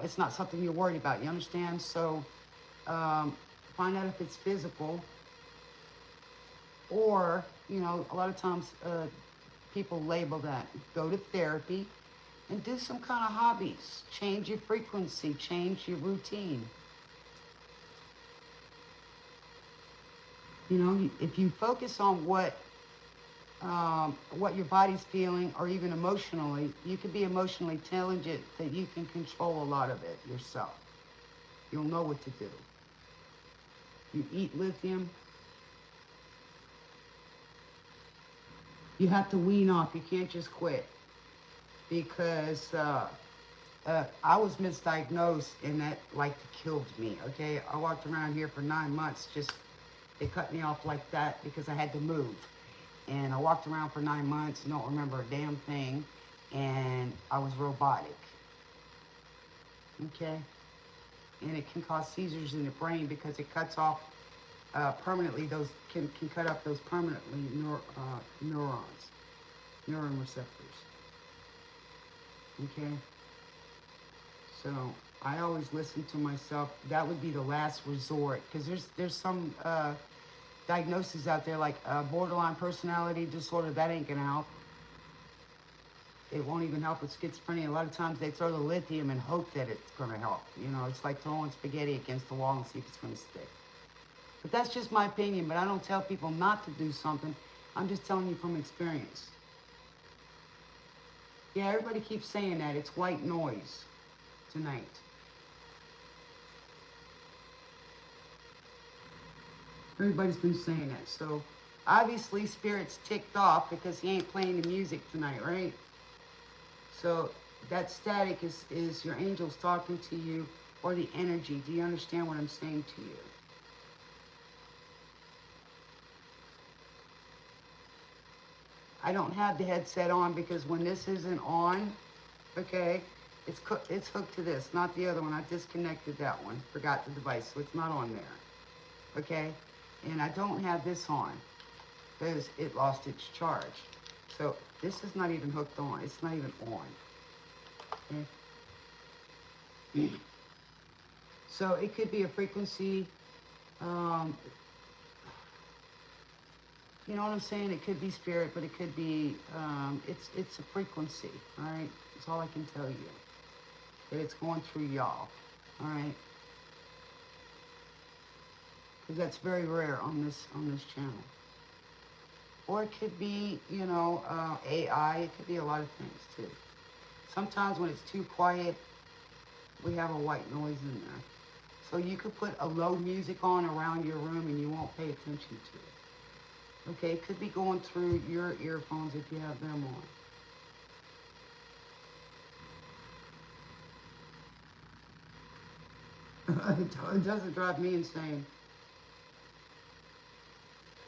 It's not something you're worried about, you understand? So find out if it's physical, or, you know, a lot of times people label that. Go to therapy and do some kind of hobbies. Change your frequency, change your routine. You know, if you focus on what your body's feeling, or even emotionally, you can be emotionally intelligent that you can control a lot of it yourself. You'll know what to do. You eat lithium. You have to wean off. You can't just quit. Because I was misdiagnosed and that like killed me, okay? I walked around here for 9 months, they cut me off like that because I had to move. And I walked around for 9 months, don't remember a damn thing, and I was robotic, okay? And it can cause seizures in the brain because it cuts off permanently, those can cut up those permanently neuron receptors. Okay? So I always listen to myself. That would be the last resort, because there's some diagnoses out there like borderline personality disorder. That ain't gonna help. It won't even help with schizophrenia. A lot of times they throw the lithium and hope that it's gonna help. You know, it's like throwing spaghetti against the wall and see if it's gonna stick. But that's just my opinion, but I don't tell people not to do something. I'm just telling you from experience. Yeah, everybody keeps saying that. It's white noise tonight. Everybody's been saying that. So obviously Spirit's ticked off because he ain't playing the music tonight, right? So that static is your angels talking to you, or the energy. Do you understand what I'm saying to you? I don't have the headset on because when this isn't on, okay, it's hooked to this, not the other one. I disconnected that one, forgot the device, so it's not on there, okay? And I don't have this on because it lost its charge. So this is not even hooked on, it's not even on, okay? So it could be a frequency, you know what I'm saying? It could be spirit, but it could be, it's a frequency, all right? That's all I can tell you. That it's going through y'all, all right? Because that's very rare on this channel. Or it could be, you know, AI. It could be a lot of things, too. Sometimes when it's too quiet, we have a white noise in there. So you could put a low music on around your room and you won't pay attention to it. Okay, it could be going through your earphones if you have them on. It doesn't drive me insane.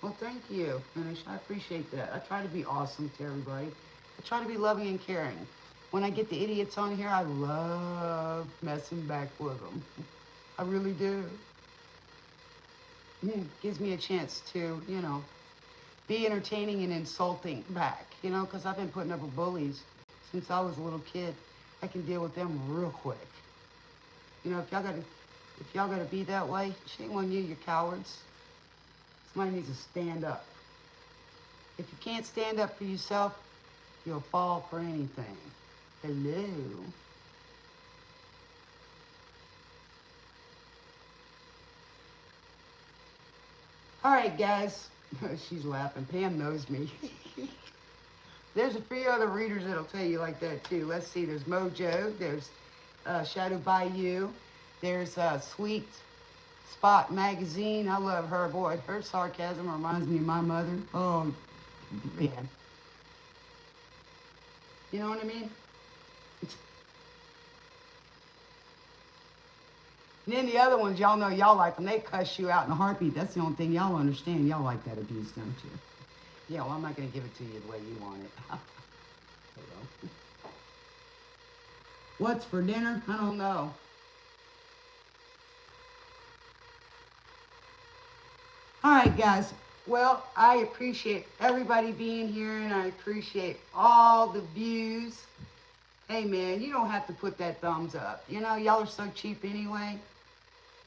Well, thank you, Finish. I appreciate that. I try to be awesome to everybody. I try to be loving and caring. When I get the idiots on here, I love messing back with them. I really do. Gives me a chance to, you know, be entertaining and insulting back, you know, because I've been putting up with bullies since I was a little kid. I can deal with them real quick. You know, if y'all gotta be that way, shame on you, you cowards. Somebody needs to stand up. If you can't stand up for yourself, you'll fall for anything. Hello. All right, guys. She's laughing. Pam knows me. There's a few other readers that'll tell you like that too. Let's see. There's Mojo. There's Shadow Bayou. There's Sweet Spot Magazine. I love her. Boy, her sarcasm reminds me of my mother. Oh, man. You know what I mean? And then the other ones, y'all know y'all like them. They cuss you out in a heartbeat. That's the only thing y'all understand. Y'all like that abuse, don't you? Yeah, well, I'm not going to give it to you the way you want it. Hello. What's for dinner? I don't know. All right, guys. Well, I appreciate everybody being here, and I appreciate all the views. Hey, man, you don't have to put that thumbs up. You know, y'all are so cheap anyway.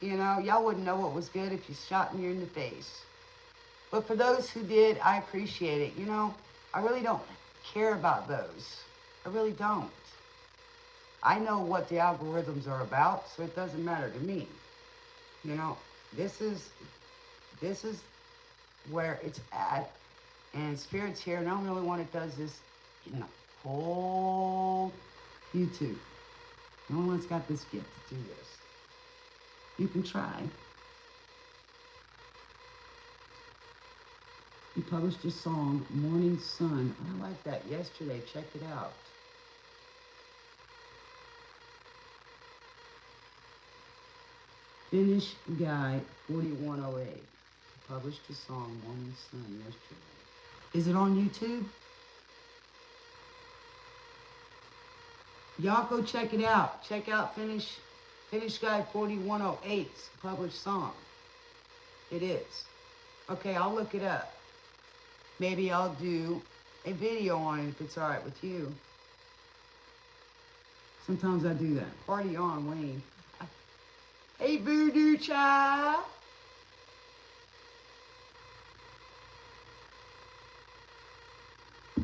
You know, y'all wouldn't know what was good if you shot me in the face. But for those who did, I appreciate it. You know, I really don't care about those. I really don't. I know what the algorithms are about, so it doesn't matter to me. You know, this is where it's at. And Spirit's here, and I'm the only one that does this in the whole YouTube. No one's got this gift to do this. You can try. He published a song, Morning Sun. I like that yesterday. Check it out. Finnish Guy 4108. Published a song, Morning Sun, yesterday. Is it on YouTube? Y'all go check it out. Check out Finnish Guy 4108's published song. It is. Okay, I'll look it up. Maybe I'll do a video on it if it's all right with you. Sometimes I do that. Party on, Wayne. Hey, Voodoo Child.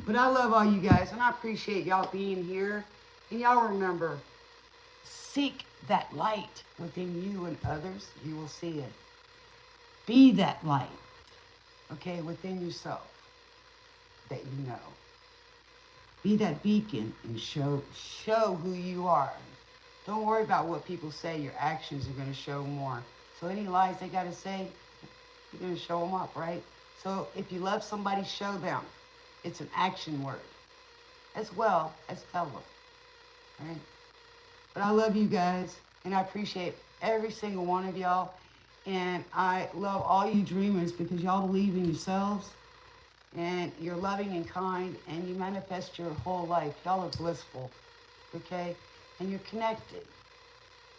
But I love all you guys, and I appreciate y'all being here. And y'all remember, seek that light within you and others. You will see it. Be that light, okay, within yourself that you know. Be that beacon and show who you are. Don't worry about what people say. Your actions are going to show more. So any lies they got to say, you're going to show them up, right? So if you love somebody, show them. It's an action word as well as tell them, right? But I love you guys, and I appreciate every single one of y'all. And I love all you dreamers because y'all believe in yourselves, and you're loving and kind, and you manifest your whole life. Y'all are blissful, okay? And you're connected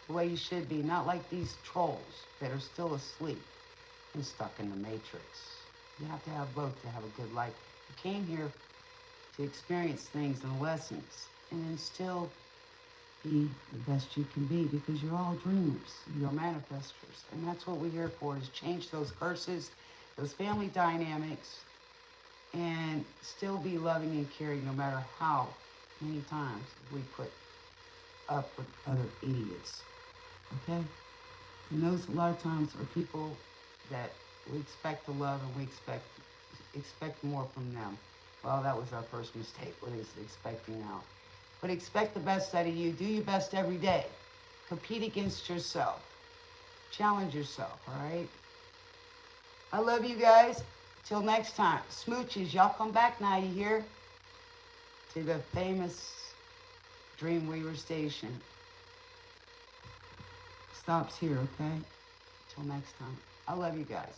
the way you should be, not like these trolls that are still asleep and stuck in the matrix. You have to have both to have a good life. You came here to experience things and lessons, and then still be the best you can be, because you're all dreamers, you're manifestors, and that's what we're here for, is change those curses, those family dynamics, and still be loving and caring no matter how many times we put up with other idiots, okay? And those a lot of times are people that we expect to love, and we expect more from them. Well, that was our first mistake, what is expecting now. But expect the best out of you. Do your best every day. Compete against yourself. Challenge yourself, all right? I love you guys. Till next time. Smooches, y'all come back now, you hear? To the famous Dreamweaver station. Stops here, okay? Till next time. I love you guys.